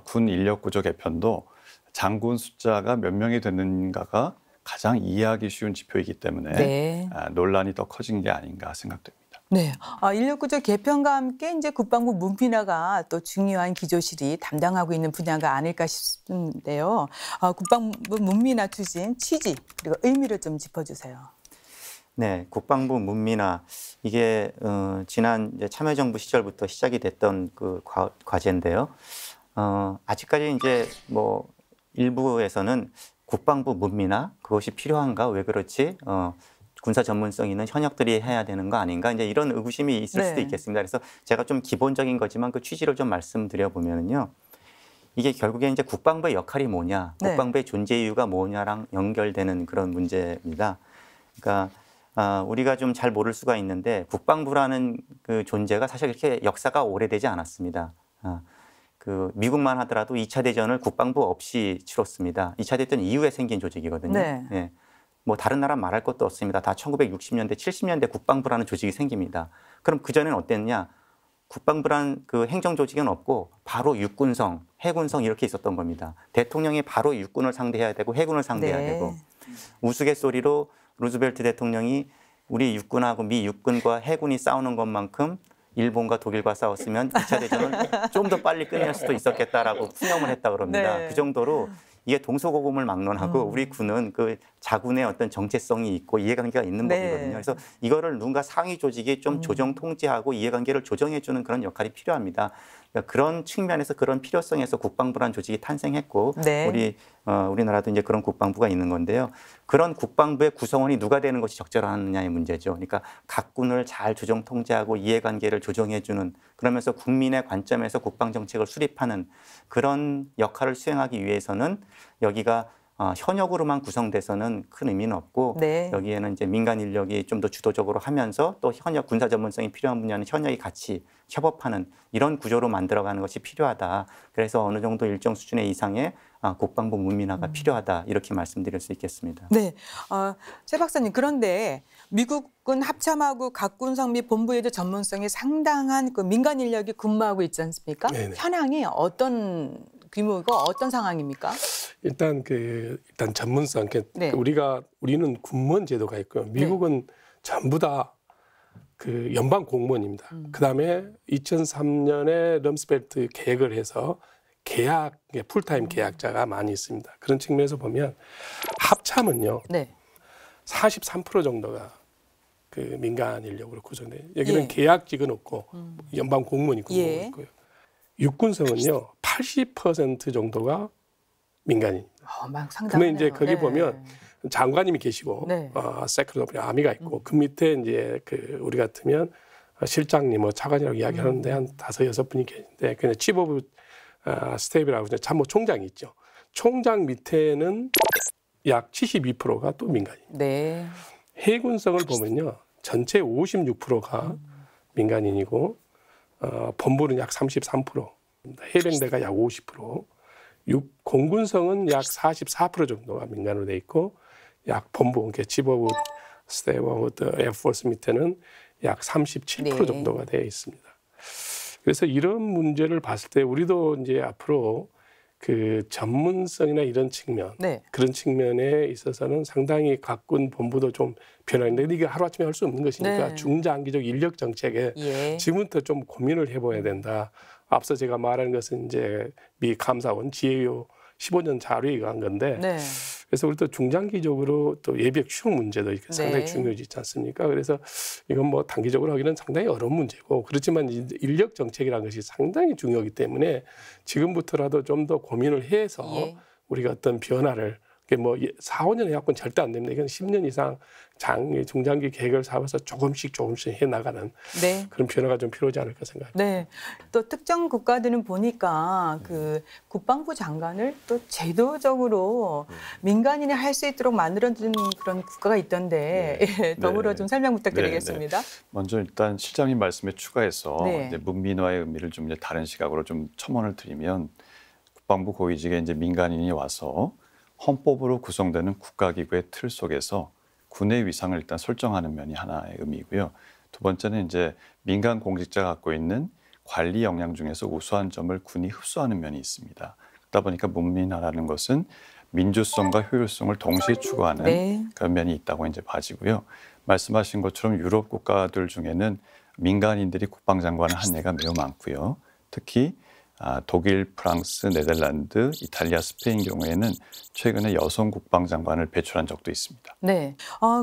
군 인력 구조 개편도 장군 숫자가 몇 명이 됐는가가 가장 이해하기 쉬운 지표이기 때문에 네. 논란이 더 커진 게 아닌가 생각됩니다. 네, 인력구조 개편과 함께 이제 국방부 문민화가 또 중요한 기조실이 담당하고 있는 분야가 아닐까 싶은데요. 국방부 문민화 추진 취지 그리고 의미를 좀 짚어주세요. 네, 국방부 문민화 이게 지난 이제 참여정부 시절부터 시작이 됐던 그 과제인데요. 아직까지 이제 뭐 일부에서는 국방부 문민화 그것이 필요한가 왜 그렇지? 군사 전문성 있는 현역들이 해야 되는 거 아닌가? 이제 이런 의구심이 있을 수도 있겠습니다. 그래서 제가 좀 기본적인 거지만 그 취지를 좀 말씀드려 보면은요. 이게 결국에 이제 국방부의 역할이 뭐냐, 국방부의 존재 이유가 뭐냐랑 연결되는 그런 문제입니다. 그러니까 우리가 좀 잘 모를 수가 있는데 국방부라는 그 존재가 사실 이렇게 역사가 오래되지 않았습니다. 그 미국만 하더라도 2차 대전을 국방부 없이 치렀습니다. 2차 대전 이후에 생긴 조직이거든요. 네. 예. 뭐 다른 나라 말할 것도 없습니다. 다 1960년대, 70년대 국방부라는 조직이 생깁니다. 그럼 그전에는 어땠냐? 국방부란 그 행정 조직은 없고 바로 육군성, 해군성 이렇게 있었던 겁니다. 대통령이 바로 육군을 상대해야 되고 해군을 상대해야 되고 우스갯소리로 루즈벨트 대통령이 우리 육군하고 미 육군과 해군이 싸우는 것만큼 일본과 독일과 싸웠으면 2차 대전을 좀 더 빨리 끝낼 수도 있었겠다라고 푸념을 했다고 합니다. 네. 그 정도로 이게 동서고금을 막론하고 우리 군은 그 자군의 어떤 정체성이 있고 이해관계가 있는 네. 법이거든요. 그래서 이거를 누군가 상위 조직이 좀 조정 통제하고 이해관계를 조정해주는 그런 역할이 필요합니다. 그러니까 그런 측면에서 그런 필요성에서 국방부라는 조직이 탄생했고 네. 우리나라도 이제 그런 국방부가 있는 건데요. 그런 국방부의 구성원이 누가 되는 것이 적절하느냐의 문제죠. 그러니까 각 군을 잘 조정 통제하고 이해관계를 조정해주는 그러면서 국민의 관점에서 국방정책을 수립하는 그런 역할을 수행하기 위해서는 여기가 현역으로만 구성돼서는 큰 의미는 없고 네. 여기에는 이제 민간 인력이 좀 더 주도적으로 하면서 또 현역 군사 전문성이 필요한 분야는 현역이 같이 협업하는 이런 구조로 만들어가는 것이 필요하다. 그래서 어느 정도 일정 수준의 이상의 국방부 문민화가 필요하다. 이렇게 말씀드릴 수 있겠습니다. 네. 최 박사님, 그런데 미국은 합참하고 각 군성 및 본부에도 전문성이 상당한 그 민간 인력이 근무하고 있지 않습니까? 네네. 현황이 어떤 규모고 어떤 상황입니까? 일단 전문성. 네. 우리는 군무원 제도가 있고요. 미국은 전부 다 그 연방 공무원입니다. 그다음에 2003년에 럼스펠트 계획을 해서 풀타임 계약자가 많이 있습니다. 그런 측면에서 보면 합참은요. 네. 43% 정도가 그 민간 인력으로 구성돼요. 여기는 예. 계약직은 없고 연방 공무원이 근무하고 예. 있고요. 육군성은요. 80% 정도가 민간인입니다. 막 상당하네요. 그러면 이제 거기 네. 보면 장관님이 계시고 네. 세크레터리 오브 아미가 있고 그 밑에 이제 그 우리 같으면 실장님, 차관이라고 이야기하는데 한 5-6분이 계신데 그냥 치프 오브 스텝이라고 참모총장이 있죠. 총장 밑에는 약 72%가 또 민간인. 네. 해군성을 보면요, 전체 56%가 민간인이고 본부는 약 33%, 해병대가 약 50%, 공군성은 약 44% 정도가 민간으로 돼 있고, 약 본부, 그러니까 치프 오브 스텝 오브 에어포스 밑에는 약 37% 네. 정도가 되어 있습니다. 그래서 이런 문제를 봤을 때 우리도 이제 앞으로 그 전문성이나 이런 측면, 네. 그런 측면에 있어서는 상당히 각군 본부도 좀 변화했는데 이게 하루아침에 할 수 없는 것이니까 네. 중장기적 인력 정책에 예. 지금부터 좀 고민을 해봐야 된다. 앞서 제가 말한 것은 이제 미 감사원 GAO 15년 자료에 의한 건데 네. 그래서 우리 또 중장기적으로 또 예비역 휴업 문제도 이렇게 상당히 네. 중요하지 않습니까? 그래서 이건 뭐 단기적으로 하기는 상당히 어려운 문제고 그렇지만 인력 정책이라는 것이 상당히 중요하기 때문에 지금부터라도 좀 더 고민을 해서 예. 우리가 어떤 변화를 뭐 4-5년 해갖고는 절대 안 됩니다. 이건 10년 이상 중장기 계획을 세워서 조금씩 해나가는 네. 그런 변화가 좀 필요하지 않을까 생각합니다. 네. 또 특정 국가들은 보니까 그 국방부 장관을 또 제도적으로 민간인이 할 수 있도록 만들어준 그런 국가가 있던데 예, 더불어 네. 좀 설명 부탁드리겠습니다. 먼저 일단 실장님 말씀에 추가해서 네. 이제 문민화의 의미를 좀 이제 다른 시각으로 좀 첨언을 드리면 국방부 고위직에 이제 민간인이 와서 헌법으로 구성되는 국가기구의 틀 속에서 군의 위상을 일단 설정하는 면이 하나의 의미고요. 두 번째는 이제 민간 공직자가 갖고 있는 관리 역량 중에서 우수한 점을 군이 흡수하는 면이 있습니다. 그러다 보니까 문민화라는 것은 민주성과 효율성을 동시에 추구하는 네. 그런 면이 있다고 이제 봐지고요. 말씀하신 것처럼 유럽 국가들 중에는 민간인들이 국방장관을 한 예가 매우 많고요. 특히 독일, 프랑스, 네덜란드, 이탈리아, 스페인 경우에는 최근에 여성 국방장관을 배출한 적도 있습니다. 네.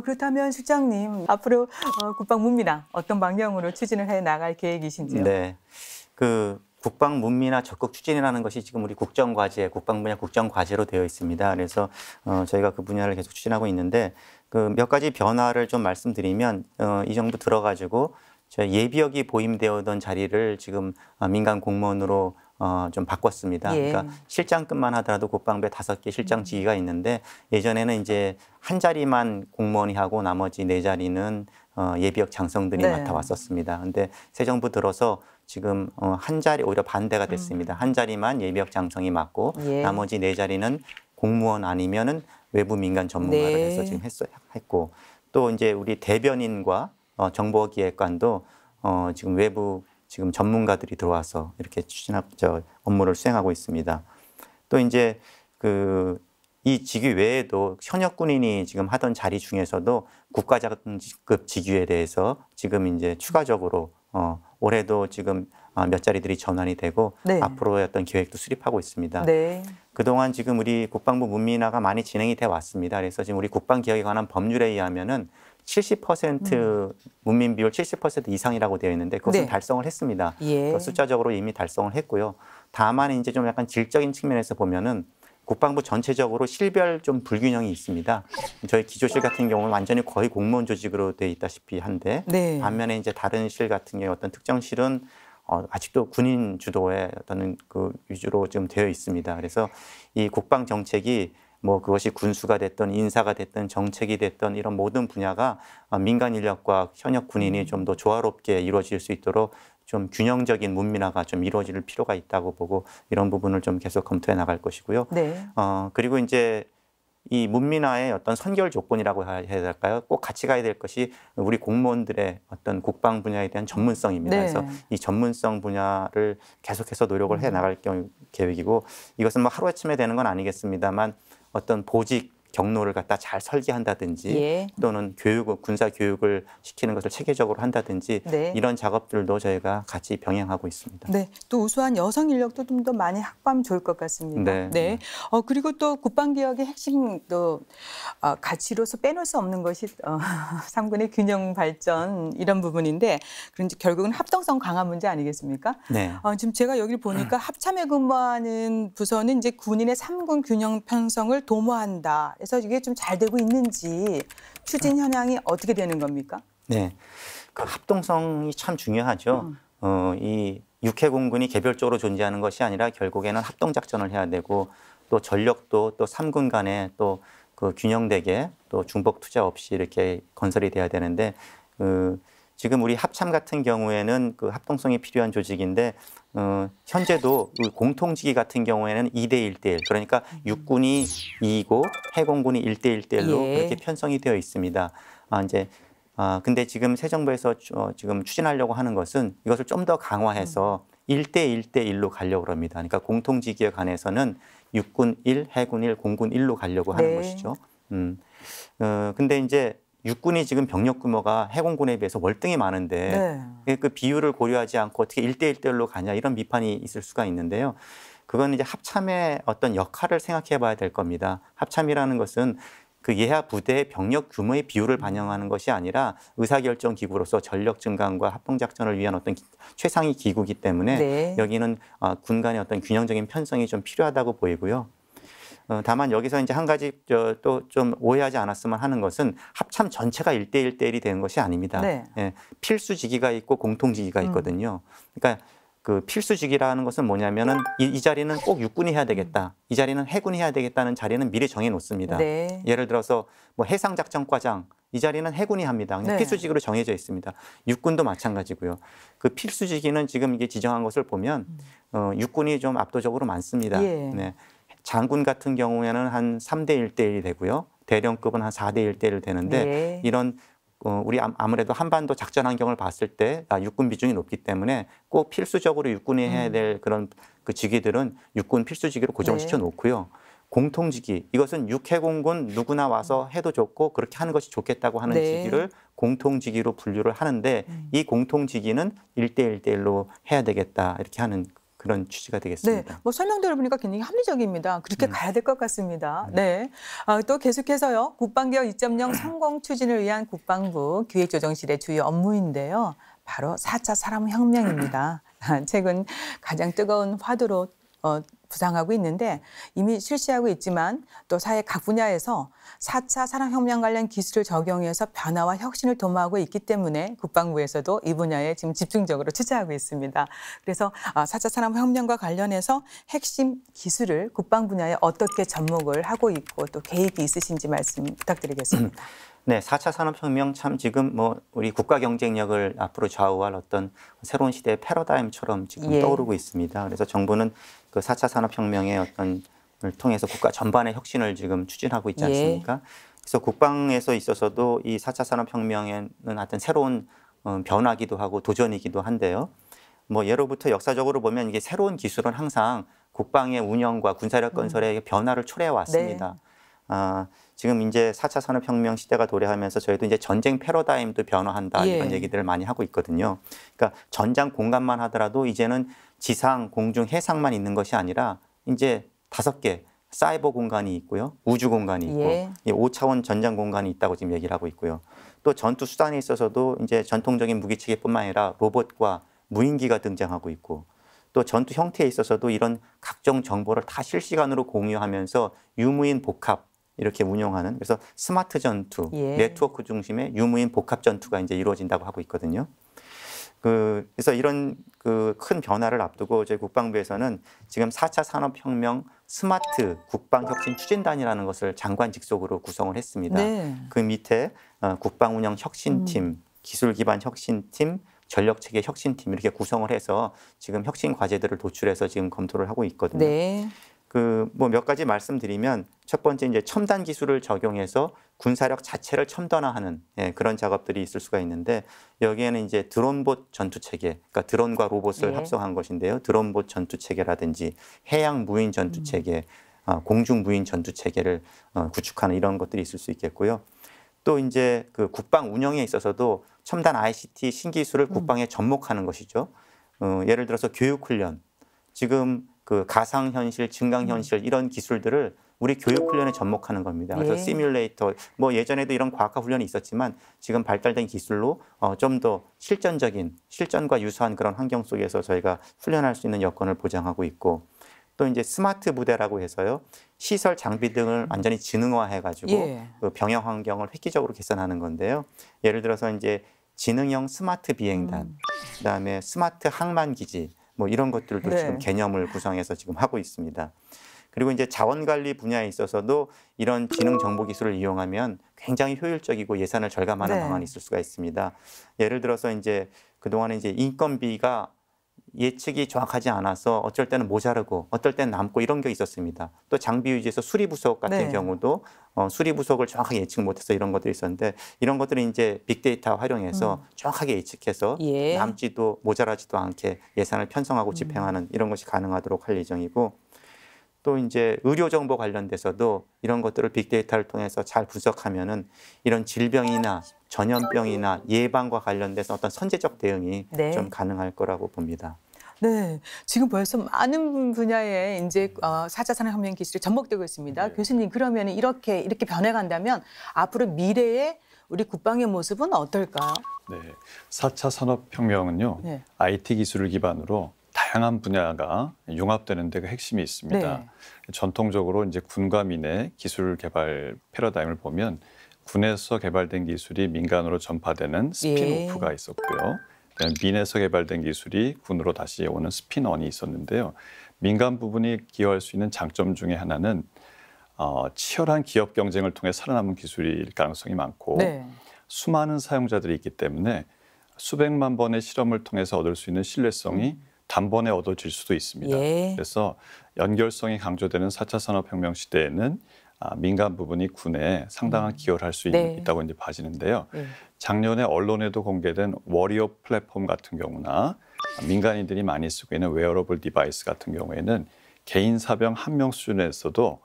그렇다면 실장님 앞으로 국방 문민화 어떤 방향으로 추진을 해 나갈 계획이신지요? 네. 그 국방 문민화 적극 추진이라는 것이 지금 우리 국정과제, 국방 분야 국정과제로 되어 있습니다. 그래서 저희가 그 분야를 계속 추진하고 있는데 그 몇 가지 변화를 좀 말씀드리면 이 정부 들어가지고 저희 예비역이 보임되어던 자리를 지금 민간 공무원으로 좀 바꿨습니다. 예. 그러니까 실장급만 하더라도 국방부에 5개 실장 직위가 있는데 예전에는 이제 한 자리만 공무원이 하고 나머지 4자리는 예비역 장성들이 네. 맡아왔었습니다. 근데 새 정부 들어서 지금 한 자리 오히려 반대가 됐습니다. 한 자리만 예비역 장성이 맡고 예. 나머지 4자리는 공무원 아니면은 외부 민간 전문가를 네. 해서 지금 했고 또 이제 우리 대변인과 정보기획관도 지금 외부 지금 전문가들이 들어와서 이렇게 업무를 수행하고 있습니다. 또 이제 이 직위 외에도 현역 군인이 지금 하던 자리 중에서도 국가장급 직위에 대해서 지금 이제 추가적으로 올해도 지금 몇 자리들이 전환이 되고 네. 앞으로의 어떤 계획도 수립하고 있습니다. 네. 그동안 지금 우리 국방부 문민화가 많이 진행이 돼 왔습니다. 그래서 지금 우리 국방개혁에 관한 법률에 의하면은 70% 문민 비율 70% 이상이라고 되어 있는데 그것은 네. 달성을 했습니다. 예. 숫자적으로 이미 달성을 했고요. 다만 이제 좀 약간 질적인 측면에서 보면은 국방부 전체적으로 실별 좀 불균형이 있습니다. 저희 기조실 같은 경우는 완전히 거의 공무원 조직으로 돼 있다시피 한데 네. 반면에 이제 다른 실 같은 경우 어떤 특정 실은 아직도 군인 주도의 어떤 그 위주로 좀 되어 있습니다. 그래서 이 국방 정책이 뭐 그것이 군수가 됐든 인사가 됐든 정책이 됐든 이런 모든 분야가 민간 인력과 현역 군인이 좀 더 조화롭게 이루어질 수 있도록 좀 균형적인 문민화가 좀 이루어질 필요가 있다고 보고 이런 부분을 좀 계속 검토해 나갈 것이고요. 네. 그리고 이제 이 문민화의 어떤 선결 조건이라고 해야 될까요? 꼭 같이 가야 될 것이 우리 공무원들의 어떤 국방 분야에 대한 전문성입니다. 네. 그래서 이 전문성 분야를 계속해서 노력을 해 나갈 계획이고 이것은 뭐 하루아침에 되는 건 아니겠습니다만 어떤 보직 경로를 갖다 잘 설계한다든지 예. 또는 군사 교육을 시키는 것을 체계적으로 한다든지 네. 이런 작업들도 저희가 같이 병행하고 있습니다. 네, 또 우수한 여성 인력도 좀 더 많이 확보하면 좋을 것 같습니다. 네. 네. 그리고 또 국방개혁의 핵심 또 가치로서 빼놓을 수 없는 것이 3군의 균형 발전 이런 부분인데 그런지 결국은 합동성 강화 문제 아니겠습니까? 네. 지금 제가 여기를 보니까 합참에 근무하는 부서는 이제 군인의 3군 균형 편성을 도모한다. 그래서 이게 좀 잘 되고 있는지 추진 현황이 어떻게 되는 겁니까? 네, 그 합동성이 참 중요하죠. 이 육해공군이 개별적으로 존재하는 것이 아니라 결국에는 합동작전을 해야 되고 또 전력도 또 3군 간에 또 그 균형되게 또 중복 투자 없이 이렇게 건설이 돼야 되는데 지금 우리 합참 같은 경우에는 그 합동성이 필요한 조직인데 현재도 공통직위 같은 경우에는 2대1대1 그러니까 육군이 2고 해공군이 1대1대1로 예. 그렇게 편성이 되어 있습니다. 근데 지금 새 정부에서 지금 추진하려고 하는 것은 이것을 좀 더 강화해서 1대1대1로 가려고 합니다. 그러니까 공통직위에 관해서는 육군 1, 해군 1, 공군 1로 가려고 하는 네. 것이죠. 근데 이제 육군이 지금 병력 규모가 해공군에 비해서 월등히 많은데 그 비율을 고려하지 않고 어떻게 1대1대1로 가냐 이런 비판이 있을 수가 있는데요. 그건 이제 합참의 어떤 역할을 생각해 봐야 될 겁니다. 합참이라는 것은 그 예하 부대의 병력 규모의 비율을 반영하는 것이 아니라 의사결정 기구로서 전력 증강과 합동작전을 위한 어떤 최상위 기구이기 때문에 네. 여기는 군 간의 어떤 균형적인 편성이 좀 필요하다고 보이고요. 다만 여기서 이제 한 가지 또 좀 오해하지 않았으면 하는 것은 합참 전체가 1대1대1이 되는 것이 아닙니다. 네. 예, 필수직위가 있고 공통직위가 있거든요. 그러니까 그 필수직위라는 것은 뭐냐면은 이 자리는 꼭 육군이 해야 되겠다. 이 자리는 해군이 해야 되겠다는 자리는 미리 정해 놓습니다. 네. 예를 들어서 뭐 해상작전과장 이 자리는 해군이 합니다. 그냥 네. 필수직으로 정해져 있습니다. 육군도 마찬가지고요. 그 필수직위는 지금 이게 지정한 것을 보면 육군이 좀 압도적으로 많습니다. 예. 네. 장군 같은 경우에는 한 3대1대1이 되고요. 대령급은 한 4대1대1 되는데 네. 이런 우리 아무래도 한반도 작전 환경을 봤을 때 육군 비중이 높기 때문에 꼭 필수적으로 육군이 해야 될 그런 그 직위들은 육군 필수직위로 고정시켜 놓고요. 공통직위 이것은 육해공군 누구나 와서 해도 좋고 그렇게 하는 것이 좋겠다고 하는 네. 직위를 공통직위로 분류를 하는데 이 공통직위는 1대1대1로 해야 되겠다 이렇게 하는 그런 취지가 네, 되겠습니다. 뭐 설명 들어보니까 굉장히 합리적입니다. 그렇게 가야 될 것 같습니다. 네, 또 계속해서요. 국방개혁 2.0 성공 추진을 위한 국방부 기획조정실의 주요 업무인데요. 바로 4차 산업혁명입니다. 최근 가장 뜨거운 화두로 부상하고 있는데 이미 실시하고 있지만 또 사회 각 분야에서 4차 산업혁명 관련 기술을 적용해서 변화와 혁신을 도모하고 있기 때문에 국방부에서도 이 분야에 지금 집중적으로 투자하고 있습니다. 그래서 4차 산업혁명과 관련해서 핵심 기술을 국방 분야에 어떻게 접목을 하고 있고 또 계획이 있으신지 말씀 부탁드리겠습니다. 네, 4차 산업혁명 참 지금 뭐 우리 국가 경쟁력을 앞으로 좌우할 어떤 새로운 시대의 패러다임처럼 지금 예. 떠오르고 있습니다. 그래서 정부는 그 4차 산업혁명의 어떤 을 통해서 국가 전반의 혁신을 지금 추진하고 있지 않습니까? 그래서 국방에서 있어서도 이 4차 산업혁명에는 하여튼 새로운 변화기도 하고 도전이기도 한데요. 뭐 예로부터 역사적으로 보면 이게 새로운 기술은 항상 국방의 운영과 군사력 건설의 변화를 초래해 왔습니다. 지금 이제 4차 산업혁명 시대가 도래하면서 저희도 이제 전쟁 패러다임도 변화한다 예. 이런 얘기들을 많이 하고 있거든요. 그러니까 전장 공간만 하더라도 이제는 지상, 공중, 해상만 있는 것이 아니라 이제 5개 사이버 공간이 있고요. 우주 공간이 있고 예. 5차원 전장 공간이 있다고 지금 얘기를 하고 있고요. 또 전투 수단에 있어서도 이제 전통적인 무기체계뿐만 아니라 로봇과 무인기가 등장하고 있고 또 전투 형태에 있어서도 이런 각종 정보를 다 실시간으로 공유하면서 유무인 복합 이렇게 운용하는 그래서 스마트 전투, 예. 네트워크 중심의 유무인 복합 전투가 이제 이루어진다고 하고 있거든요. 그래서 이런 큰 변화를 앞두고 저희 국방부에서는 지금 4차 산업혁명 스마트 국방혁신 추진단이라는 것을 장관 직속으로 구성을 했습니다. 네. 그 밑에 국방운영 혁신팀, 기술 기반 혁신팀, 전력체계 혁신팀 이렇게 구성을 해서 지금 혁신 과제들을 도출해서 지금 검토를 하고 있거든요. 네. 뭐 몇 가지 말씀드리면 첫 번째 이제 첨단 기술을 적용해서 군사력 자체를 첨단화하는 그런 작업들이 있을 수가 있는데 여기에는 이제 드론봇 전투 체계, 그러니까 드론과 로봇을 예. 합성한 것인데요. 드론봇 전투 체계라든지 해양 무인 전투 체계, 공중 무인 전투 체계를 구축하는 이런 것들이 있을 수 있겠고요. 또 이제 그 국방 운영에 있어서도 첨단 ICT 신기술을 국방에 접목하는 것이죠. 예를 들어서 교육 훈련, 지금 그 가상현실, 증강현실 이런 기술들을 우리 교육 훈련에 접목하는 겁니다. 그래서 예. 시뮬레이터, 뭐 예전에도 이런 과학화 훈련이 있었지만 지금 발달된 기술로 좀 더 실전적인, 실전과 유사한 그런 환경 속에서 저희가 훈련할 수 있는 여건을 보장하고 있고 또 이제 스마트 부대라고 해서요. 시설, 장비 등을 완전히 지능화해가지고 예. 그 병영 환경을 획기적으로 개선하는 건데요. 예를 들어서 이제 지능형 스마트 비행단, 그다음에 스마트 항만 기지, 뭐 이런 것들도 네. 지금 개념을 구성해서 지금 하고 있습니다. 그리고 이제 자원관리 분야에 있어서도 이런 지능 정보 기술을 이용하면 굉장히 효율적이고 예산을 절감하는 네. 방안이 있을 수가 있습니다. 예를 들어서 이제 그동안에 이제 인건비가 예측이 정확하지 않아서 어쩔 때는 모자르고 어떨 때는 남고 이런 게 있었습니다. 또 장비 위주에서 수리 부속 같은 네. 경우도 수리 부속을 정확하게 예측 못해서 이런 것들이 있었는데 이런 것들이 이제 빅데이터 활용해서 정확하게 예측해서 예. 남지도 모자라지도 않게 예산을 편성하고 집행하는 이런 것이 가능하도록 할 예정이고 또 이제 의료 정보 관련돼서도 이런 것들을 빅데이터를 통해서 잘 분석하면은 이런 질병이나 전염병이나 예방과 관련돼서 어떤 선제적 대응이 네. 좀 가능할 거라고 봅니다. 네, 지금 벌써 많은 분야에 이제 4차 산업혁명 기술이 접목되고 있습니다. 네. 교수님, 그러면 이렇게 변해간다면 앞으로 미래의 우리 국방의 모습은 어떨까요? 네, 4차 산업혁명은요. 네. IT 기술을 기반으로 다양한 분야가 융합되는 데가 핵심이 있습니다. 네. 전통적으로 이제 군과 민의 기술 개발 패러다임을 보면 군에서 개발된 기술이 민간으로 전파되는 스핀오프가 있었고요. 그다음에 민에서 개발된 기술이 군으로 다시 오는 스핀온이 있었는데요. 민간 부분이 기여할 수 있는 장점 중에 하나는 치열한 기업 경쟁을 통해 살아남은 기술일 가능성이 많고 네. 수많은 사용자들이 있기 때문에 수백만 번의 실험을 통해서 얻을 수 있는 신뢰성이 단번에 얻어질 수도 있습니다. 예. 그래서 연결성이 강조되는 4차 산업혁명 시대에는 민간 부분이 군에 상당한 기여를 할 수 네. 있다고 이제 봐지는데요. 네. 작년에 언론에도 공개된 워리어 플랫폼 같은 경우나 민간인들이 많이 쓰고 있는 웨어러블 디바이스 같은 경우에는 개인 사병 한 명 수준에서도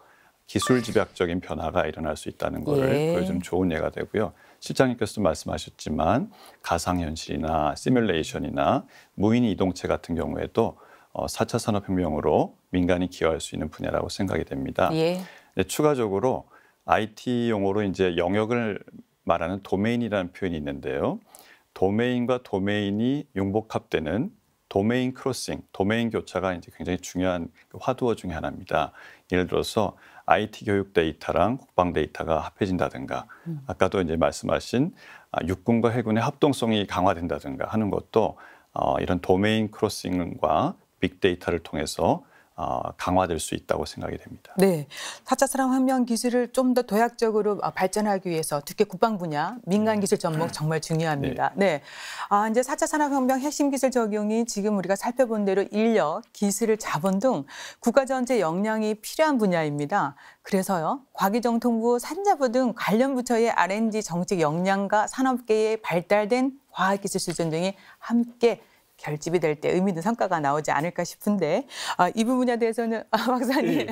기술 집약적인 변화가 일어날 수 있다는 것을 예. 보여주는 좋은 예가 되고요. 실장님께서도 말씀하셨지만 가상현실이나 시뮬레이션이나 무인 이동체 같은 경우에도 4차 산업혁명으로 민간이 기여할 수 있는 분야라고 생각이 됩니다. 예. 네, 추가적으로 IT 용어로 이제 영역을 말하는 도메인이라는 표현이 있는데요. 도메인과 도메인이 융복합되는 도메인 크로싱, 도메인 교차가 이제 굉장히 중요한 화두어 중에 하나입니다. 예를 들어서 IT 교육 데이터랑 국방 데이터가 합해진다든가, 아까도 이제 말씀하신 육군과 해군의 합동성이 강화된다든가 하는 것도 이런 도메인 크로싱과 빅데이터를 통해서 강화될 수 있다고 생각이 됩니다. 네, 4차 산업혁명 기술을 좀 더 도약적으로 발전하기 위해서 특히 국방 분야, 민간 기술 접목 정말 중요합니다. 네, 이제 4차 산업혁명 핵심 기술 적용이 지금 우리가 살펴본 대로 인력, 기술을 자본 등 국가 전체 역량이 필요한 분야입니다. 그래서요, 과기정통부, 산자부 등 관련 부처의 R&D 정책 역량과 산업계의 발달된 과학기술 수준 등이 함께 결집이 될 때 의미 있는 성과가 나오지 않을까 싶은데 이 부분에 대해서는 박사님 예.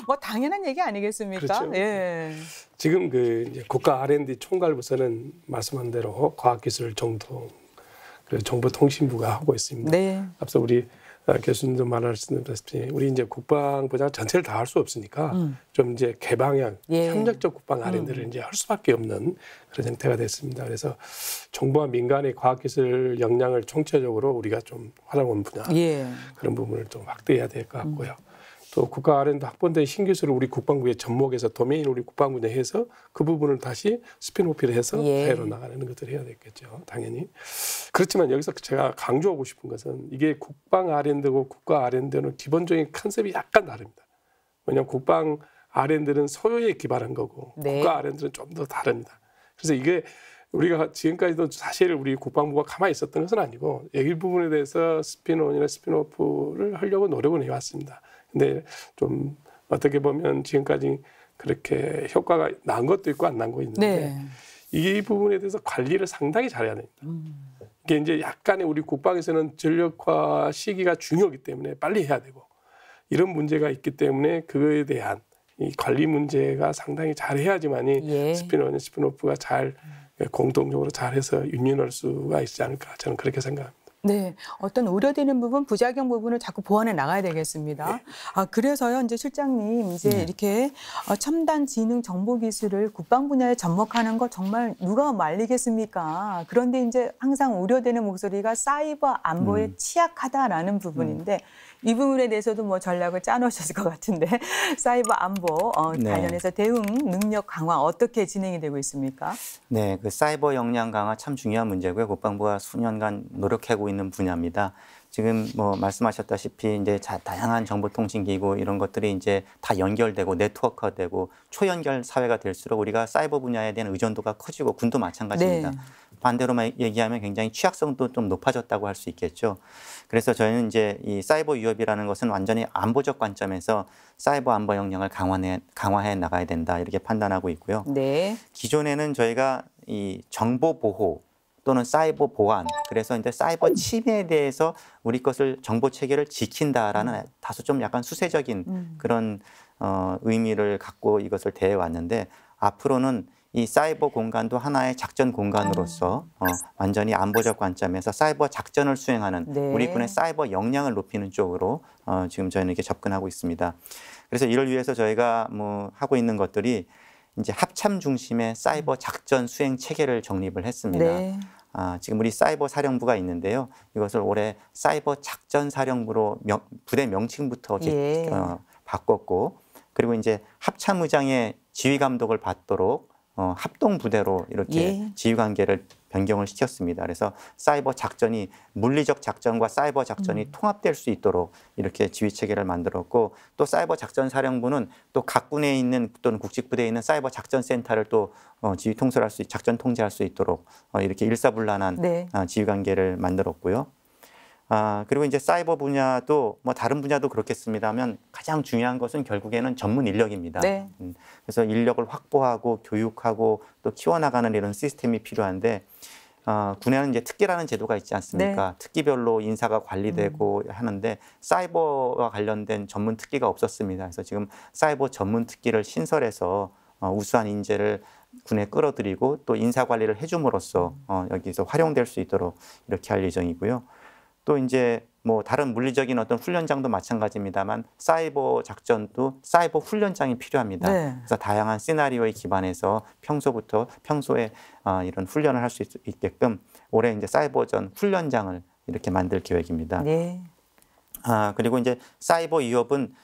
뭐 당연한 얘기 아니겠습니까? 그렇죠. 예. 지금 이제 국가 R&D 총괄부서는 말씀한 대로 과학기술정통 정보통신부가 하고 있습니다. 네. 앞서 우리 교수님도 말씀하셨다시피 우리 이제 국방부장 전체를 다 할 수 없으니까 좀 이제 개방형, 예. 협력적 국방 R&D를 이제 할 수밖에 없는 그런 형태가 됐습니다. 그래서 정부와 민간의 과학기술 역량을 총체적으로 우리가 좀 활용한 분야 예. 그런 부분을 좀 확대해야 될 것 같고요. 또 국가 R&D 확보된 신기술을 우리 국방부에 접목해서 도메인 우리 국방부에 해서 그 부분을 다시 스핀오프를 해서 예. 해외로 나가는 것들을 해야 되겠죠. 당연히. 그렇지만 여기서 제가 강조하고 싶은 것은 이게 국방 R&D고 국가 R&D는 기본적인 컨셉이 약간 다릅니다. 왜냐하면 국방 R&D는 소요에 기반한 거고 네. 국가 R&D는 좀 더 다릅니다. 그래서 이게 우리가 지금까지도 사실 우리 국방부가 가만히 있었던 것은 아니고 일부분에 대해서 스핀온이나 스핀오프를 하려고 노력을 해왔습니다. 근데 좀 어떻게 보면 지금까지 그렇게 효과가 난 것도 있고 안 난 것도 있는데 네. 이 부분에 대해서 관리를 상당히 잘해야 됩니다. 이게 이제 약간의 우리 국방에서는 전력화 시기가 중요하기 때문에 빨리 해야 되고 이런 문제가 있기 때문에 그거에 대한 이 관리 문제가 상당히 잘해야지만이 예. 스핀온이 스핀오프가 잘 공동적으로 잘해서 유인할 수가 있지 않을까 저는 그렇게 생각합니다. 네, 어떤 우려되는 부분, 부작용 부분을 자꾸 보완해 나가야 되겠습니다. 그래서요, 이제 실장님, 이제 이렇게 첨단 지능 정보 기술을 국방 분야에 접목하는 거 정말 누가 말리겠습니까? 그런데 이제 항상 우려되는 목소리가 사이버 안보에 취약하다라는 부분인데 이 부분에 대해서도 뭐 전략을 짜놓으셨을 것 같은데 사이버 안보 네. 관련해서 대응 능력 강화 어떻게 진행이 되고 있습니까? 네, 그 사이버 역량 강화 참 중요한 문제고요. 국방부가 수년간 노력하고 있는 분야입니다. 지금 뭐 말씀하셨다시피 이제 다양한 정보통신기구 이런 것들이 이제 다 연결되고 네트워크화되고 초연결 사회가 될수록 우리가 사이버 분야에 대한 의존도가 커지고 군도 마찬가지입니다. 네. 반대로만 얘기하면 굉장히 취약성도 좀 높아졌다고 할 수 있겠죠. 그래서 저희는 이제 이 사이버 위협이라는 것은 완전히 안보적 관점에서 사이버 안보 역량을 강화해 나가야 된다 이렇게 판단하고 있고요. 네. 기존에는 저희가 이 정보 보호 또는 사이버 보안, 그래서 이제 사이버 침해에 대해서 우리 것을 정보 체계를 지킨다라는 다소 좀 약간 수세적인 그런 의미를 갖고 이것을 대해 왔는데 앞으로는 이 사이버 공간도 하나의 작전 공간으로서 완전히 안보적 관점에서 사이버 작전을 수행하는 네. 우리 군의 사이버 역량을 높이는 쪽으로 지금 저희는 이렇게 접근하고 있습니다. 그래서 이를 위해서 저희가 뭐 하고 있는 것들이 이제 합참 중심의 사이버 작전 수행 체계를 정립을 했습니다. 네. 지금 우리 사이버 사령부가 있는데요. 이것을 올해 사이버 작전 사령부로 부대 명칭부터 예. 바꿨고, 그리고 이제 합참의장의 지휘 감독을 받도록 합동 부대로 이렇게 예. 지휘 관계를 변경을 시켰습니다. 그래서 사이버 작전이 물리적 작전과 사이버 작전이 통합될 수 있도록 이렇게 지휘 체계를 만들었고, 또 사이버 작전 사령부는 또 각 군에 있는 또는 국직부대에 있는 사이버 작전 센터를 또 지휘 통솔할 수, 작전 통제할 수 있도록 이렇게 일사불란한 네. 지휘 관계를 만들었고요. 그리고 이제 사이버 분야도 뭐 다른 분야도 그렇겠습니다만 가장 중요한 것은 결국에는 전문 인력입니다. 네. 그래서 인력을 확보하고 교육하고 또 키워나가는 이런 시스템이 필요한데 군에는 이제 특기라는 제도가 있지 않습니까? 네. 특기별로 인사가 관리되고 하는데 사이버와 관련된 전문 특기가 없었습니다. 그래서 지금 사이버 전문 특기를 신설해서 우수한 인재를 군에 끌어들이고 또 인사 관리를 해줌으로써 여기서 활용될 수 있도록 이렇게 할 예정이고요. 또 이제 뭐 다른 물리적인 어떤 훈련장도 마찬가지입니다만 사이버 작전도 사이버 훈련장이 필요합니다. 네. 그래서 다양한 시나리오에 기반해서 평소에 이런 훈련을 할 수 있게끔 올해 이제 사이버전 훈련장을 이렇게 만들 계획입니다. 네. 그리고 이제 사이버 위협은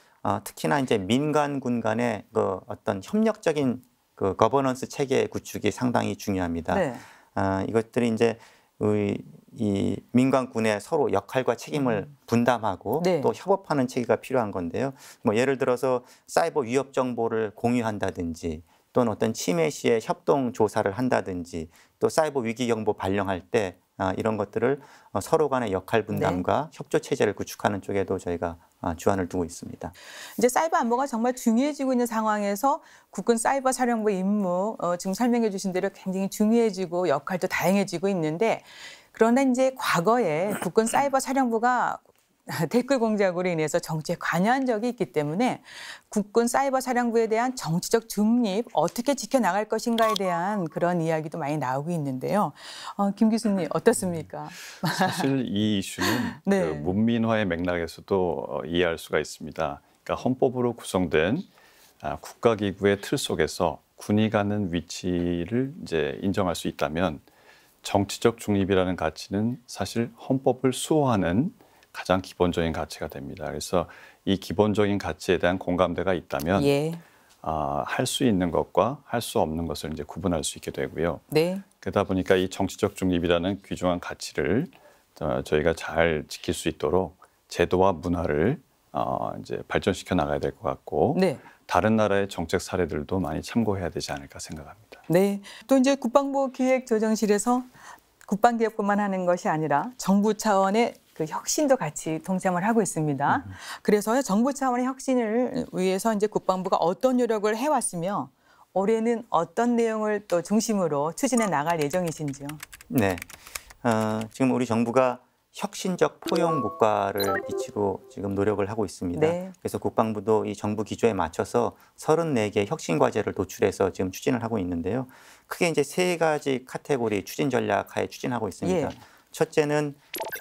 특히나 이제 민간 군 간의 그 어떤 협력적인 그 거버넌스 체계 구축이 상당히 중요합니다. 네. 이것들이 이제 이 민간군의 서로 역할과 책임을 분담하고 네. 또 협업하는 체계가 필요한 건데요. 뭐 예를 들어서 사이버 위협 정보를 공유한다든지 또는 어떤 침해 시에 협동 조사를 한다든지 또 사이버 위기 경보 발령할 때 이런 것들을 서로 간의 역할 분담과 협조 체제를 구축하는 쪽에도 저희가 주안을 두고 있습니다. 이제 사이버 안보가 정말 중요해지고 있는 상황에서 국군 사이버 사령부 임무 지금 설명해 주신 대로 굉장히 중요해지고 역할도 다양해지고 있는데 그러나 이제 과거에 국군 사이버 사령부가 댓글 공작으로 인해서 정치에 관여한 적이 있기 때문에 국군 사이버 사령부에 대한 정치적 중립 어떻게 지켜나갈 것인가에 대한 그런 이야기도 많이 나오고 있는데요. 김 교수님 어떻습니까? 사실 이 이슈는 네. 그 문민화의 맥락에서도 이해할 수가 있습니다. 그러니까 헌법으로 구성된 국가기구의 틀 속에서 군이 갖는 위치를 이제 인정할 수 있다면 정치적 중립이라는 가치는 사실 헌법을 수호하는 가장 기본적인 가치가 됩니다. 그래서 이 기본적인 가치에 대한 공감대가 있다면 예. 할 수 있는 것과 할 수 없는 것을 이제 구분할 수 있게 되고요. 네. 그러다 보니까 이 정치적 중립이라는 귀중한 가치를 저희가 잘 지킬 수 있도록 제도와 문화를 이제 발전시켜 나가야 될 것 같고 네. 다른 나라의 정책 사례들도 많이 참고해야 되지 않을까 생각합니다. 네. 또 이제 국방부 기획조정실에서 국방개혁뿐만 하는 것이 아니라 정부 차원의 그 혁신도 같이 동참을 하고 있습니다. 그래서 정부 차원의 혁신을 위해서 이제 국방부가 어떤 노력을 해왔으며 올해는 어떤 내용을 또 중심으로 추진해 나갈 예정이신지요? 네, 지금 우리 정부가 혁신적 포용 국가를 이치로 지금 노력을 하고 있습니다. 네. 그래서 국방부도 이 정부 기조에 맞춰서 34개 혁신 과제를 도출해서 지금 추진을 하고 있는데요. 크게 이제 3가지 카테고리 추진 전략 하에 추진하고 있습니다. 예. 첫째는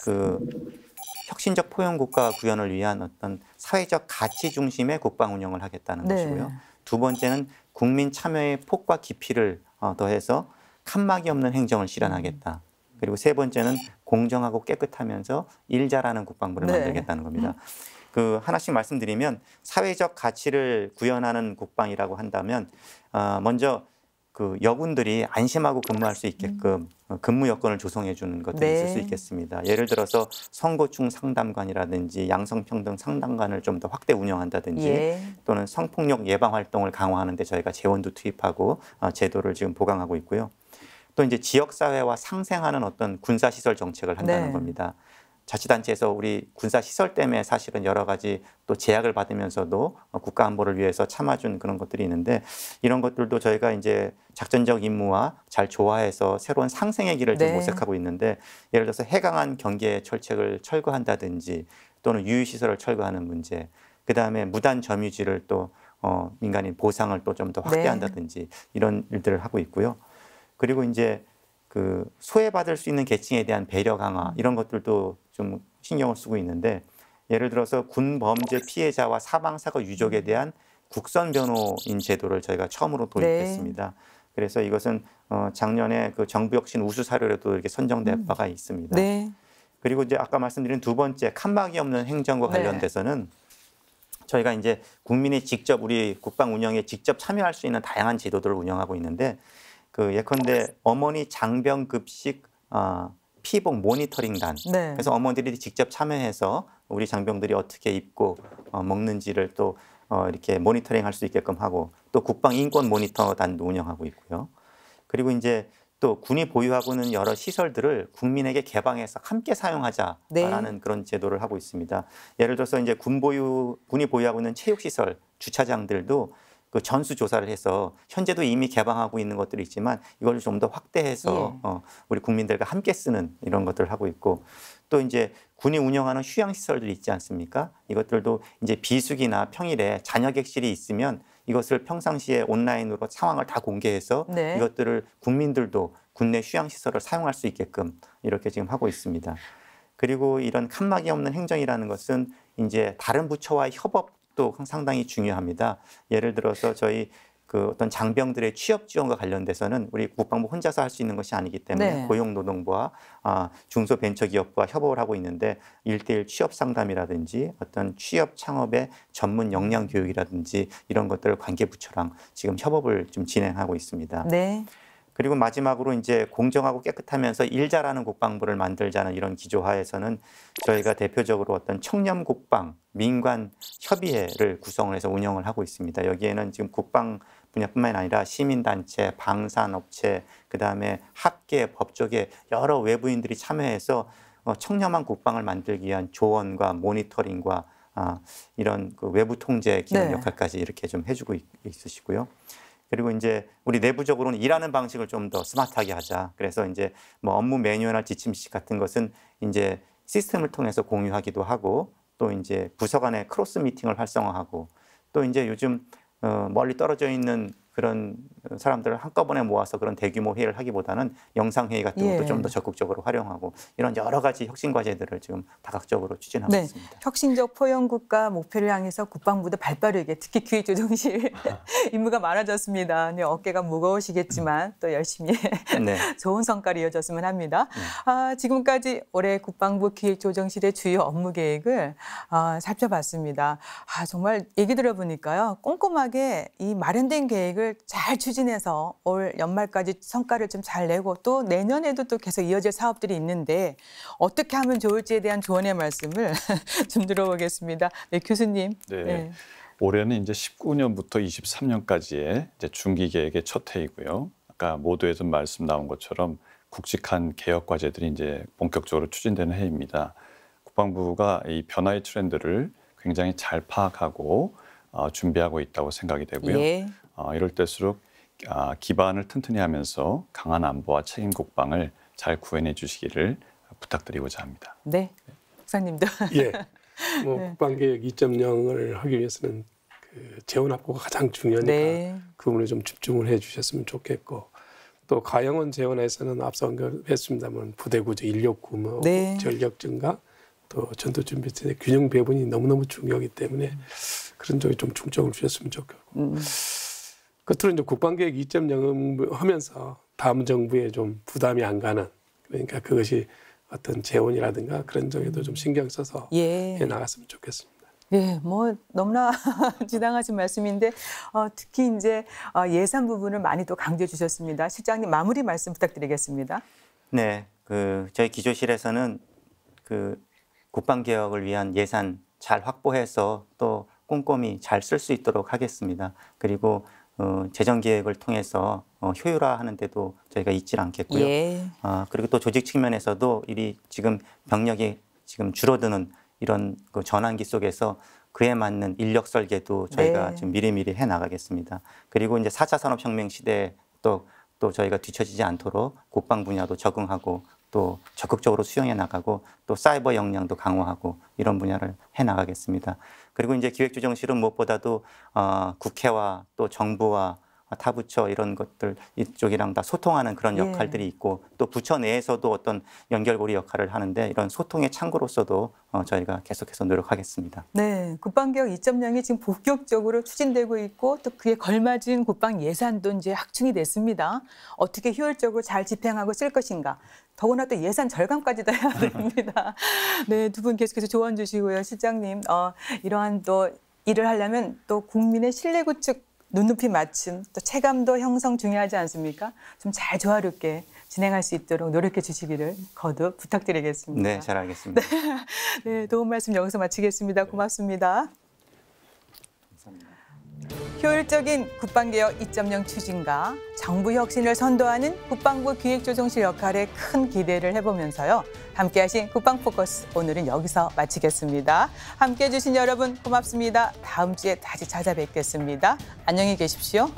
그 혁신적 포용 국가 구현을 위한 어떤 사회적 가치 중심의 국방 운영을 하겠다는 네. 것이고요. 두 번째는 국민 참여의 폭과 깊이를 더해서 칸막이 없는 행정을 실현하겠다. 그리고 세 번째는 공정하고 깨끗하면서 일 잘하는 국방부를 네. 만들겠다는 겁니다. 그 하나씩 말씀드리면 사회적 가치를 구현하는 국방이라고 한다면 먼저 그 여군들이 안심하고 근무할 수 있게끔 근무 여건을 조성해 주는 것들이 네. 있을 수 있겠습니다. 예를 들어서 선고충 상담관이라든지 양성평등 상담관을 좀 더 확대 운영한다든지 예. 또는 성폭력 예방 활동을 강화하는 데 저희가 재원도 투입하고 제도를 지금 보강하고 있고요. 또 이제 지역사회와 상생하는 어떤 군사시설 정책을 한다는 네. 겁니다. 자치단체에서 우리 군사시설 때문에 사실은 여러 가지 또 제약을 받으면서도 국가 안보를 위해서 참아준 그런 것들이 있는데 이런 것들도 저희가 이제 작전적 임무와 잘 조화해서 새로운 상생의 길을 좀 네. 모색하고 있는데 예를 들어서 해강한 경계 철책을 철거한다든지 또는 유유시설을 철거하는 문제 그다음에 무단 점유지를 또 민간인 보상을 또 좀 더 확대한다든지 이런 일들을 하고 있고요. 그리고 이제 그 소외받을 수 있는 계층에 대한 배려 강화 이런 것들도 좀 신경을 쓰고 있는데 예를 들어서 군 범죄 피해자와 사망 사고 유족에 대한 국선 변호인 제도를 저희가 처음으로 도입했습니다. 네. 그래서 이것은 작년에 그 정부 혁신 우수 사례로도 이렇게 선정된 바가 있습니다. 네. 그리고 이제 아까 말씀드린 두 번째 칸막이 없는 행정과 네. 관련돼서는 저희가 이제 국민이 직접 우리 국방 운영에 직접 참여할 수 있는 다양한 제도들을 운영하고 있는데 그 예컨대 어머니 장병급식 피복 모니터링단. 네. 그래서 어머니들이 직접 참여해서 우리 장병들이 어떻게 입고 먹는지를 또 이렇게 모니터링할 수 있게끔 하고 또 국방 인권 모니터단도 운영하고 있고요. 그리고 이제 또 군이 보유하고 있는 여러 시설들을 국민에게 개방해서 함께 사용하자라는 네. 그런 제도를 하고 있습니다. 예를 들어서 이제 군이 보유하고 있는 체육시설, 주차장들도 그 전수 조사를 해서 현재도 이미 개방하고 있는 것들이 있지만 이걸 좀 더 확대해서 우리 국민들과 함께 쓰는 이런 것들을 하고 있고 또 이제 군이 운영하는 휴양시설들이 있지 않습니까? 이것들도 이제 비수기나 평일에 자녀 객실이 있으면 이것을 평상시에 온라인으로 상황을 다 공개해서 네. 이것들을 국민들도 국내 휴양시설을 사용할 수 있게끔 이렇게 지금 하고 있습니다. 그리고 이런 칸막이 없는 행정이라는 것은 이제 다른 부처와의 협업도 상당히 중요합니다. 예를 들어서 저희 그 어떤 장병들의 취업 지원과 관련돼서는 우리 국방부 혼자서 할 수 있는 것이 아니기 때문에 네. 고용노동부와 중소벤처기업부와 협업을 하고 있는데 1:1 취업 상담이라든지 어떤 취업 창업의 전문 역량 교육이라든지 이런 것들을 관계부처랑 지금 협업을 좀 진행하고 있습니다. 네. 그리고 마지막으로 이제 공정하고 깨끗하면서 일 잘하는 국방부를 만들자는 이런 기조하에서는 저희가 대표적으로 어떤 청년 국방 민관 협의회를 구성을 해서 운영을 하고 있습니다. 여기에는 지금 국방 분야뿐만 아니라 시민단체, 방산업체, 그다음에 학계, 법조계 여러 외부인들이 참여해서 청렴한 국방을 만들기 위한 조언과 모니터링과 이런 그 외부 통제 기능 네. 역할까지 이렇게 좀 해주고 있으시고요. 그리고 이제 우리 내부적으로는 일하는 방식을 좀 더 스마트하게 하자. 그래서 이제 뭐 업무 매뉴얼 지침식 같은 것은 이제 시스템을 통해서 공유하기도 하고 또 이제 부서 간의 크로스 미팅을 활성화하고 또 이제 요즘 멀리 떨어져 있는 그런 사람들을 한꺼번에 모아서 그런 대규모 회의를 하기보다는 영상회의 같은 것도 좀 더 적극적으로 활용하고 이런 여러 가지 혁신 과제들을 지금 다각적으로 추진하고 있습니다. 혁신적 포용국가 목표를 향해서 국방부도 발빠르게 특히 기획조정실 임무가 많아졌습니다. 네, 어깨가 무거우시겠지만 또 열심히 좋은 성과를 이어졌으면 합니다. 지금까지 올해 국방부 기획조정실의 주요 업무 계획을 살펴봤습니다. 정말 얘기 들어보니까요. 꼼꼼하게 이 마련된 계획을 잘 추진해서 올 연말까지 성과를 좀 잘 내고 또 내년에도 또 계속 이어질 사업들이 있는데 어떻게 하면 좋을지에 대한 조언의 말씀을 좀 들어보겠습니다. 네, 교수님. 네. 올해는 이제 19년부터 23년까지의 이제 중기 계획의 첫 해이고요. 아까 모두에서 말씀 나온 것처럼 굵직한 개혁 과제들이 이제 본격적으로 추진되는 해입니다. 국방부가 이 변화의 트렌드를 굉장히 잘 파악하고 준비하고 있다고 생각이 되고요. 이럴 때일수록 기반을 튼튼히 하면서 강한 안보와 책임 국방을 잘 구현해 주시기를 부탁드리고자 합니다. 네, 목사님도. 국방개혁 2.0을 하기 위해서는 그 재원 확보가 가장 중요하니까 그 부분에 좀 집중을 해 주셨으면 좋겠고 또 가영원 재원에서는 앞서 언급했습니다만 부대 구조, 인력 구모, 전력 증가 또 전투 준비 때 균형 배분이 너무너무 중요하기 때문에 그런 쪽에 좀 중점을 주셨으면 좋겠고 끝으로 이제 국방계획 2.0 하면서 다음 정부에 좀 부담이 안 가는 그러니까 그것이 어떤 재원이라든가 그런 쪽에도 좀 신경 써서 해 나갔으면 좋겠습니다. 뭐 너무나 지당하신 말씀인데 특히 이제 예산 부분을 많이 또 강조해 주셨습니다. 실장님 마무리 말씀 부탁드리겠습니다. 네, 저희 기조실에서는 국방개혁을 위한 예산 잘 확보해서 또 꼼꼼히 잘 쓸 수 있도록 하겠습니다. 그리고 재정계획을 통해서 효율화하는 데도 저희가 잊지 않겠고요. 그리고 또 조직 측면에서도 지금 병력이 지금 줄어드는 이런 전환기 속에서 그에 맞는 인력 설계도 저희가 지금 미리미리 해 나가겠습니다. 그리고 이제 4차 산업혁명 시대에 또 저희가 뒤처지지 않도록 국방 분야도 적응하고 또 적극적으로 수용해 나가고 또 사이버 역량도 강화하고 이런 분야를 해 나가겠습니다. 그리고 이제 기획조정실은 무엇보다도 국회와 또 정부와 타 부처 이런 것들 이쪽이랑 다 소통하는 그런 역할들이 있고 또 부처 내에서도 어떤 연결고리 역할을 하는데 이런 소통의 창구로서도 저희가 계속해서 노력하겠습니다. 네, 국방개혁 2.0이 지금 본격적으로 추진되고 있고 또 그에 걸맞은 국방 예산도 이제 확충이 됐습니다. 어떻게 효율적으로 잘 집행하고 쓸 것인가. 더구나 또 예산 절감까지도 해야 됩니다. 네, 두 분 계속해서 조언 주시고요. 실장님, 이러한 또 일을 하려면 또 국민의 신뢰 구축 눈높이 맞춤, 또 체감도 형성 중요하지 않습니까? 좀 잘 조화롭게 진행할 수 있도록 노력해 주시기를 거듭 부탁드리겠습니다. 네, 잘 알겠습니다. 네, 도움 말씀 여기서 마치겠습니다. 고맙습니다. 감사합니다. 효율적인 국방개혁 2.0 추진과 정부 혁신을 선도하는 국방부 기획조정실 역할에 큰 기대를 해보면서요. 함께하신 국방포커스 오늘은 여기서 마치겠습니다. 함께해 주신 여러분 고맙습니다. 다음 주에 다시 찾아뵙겠습니다. 안녕히 계십시오.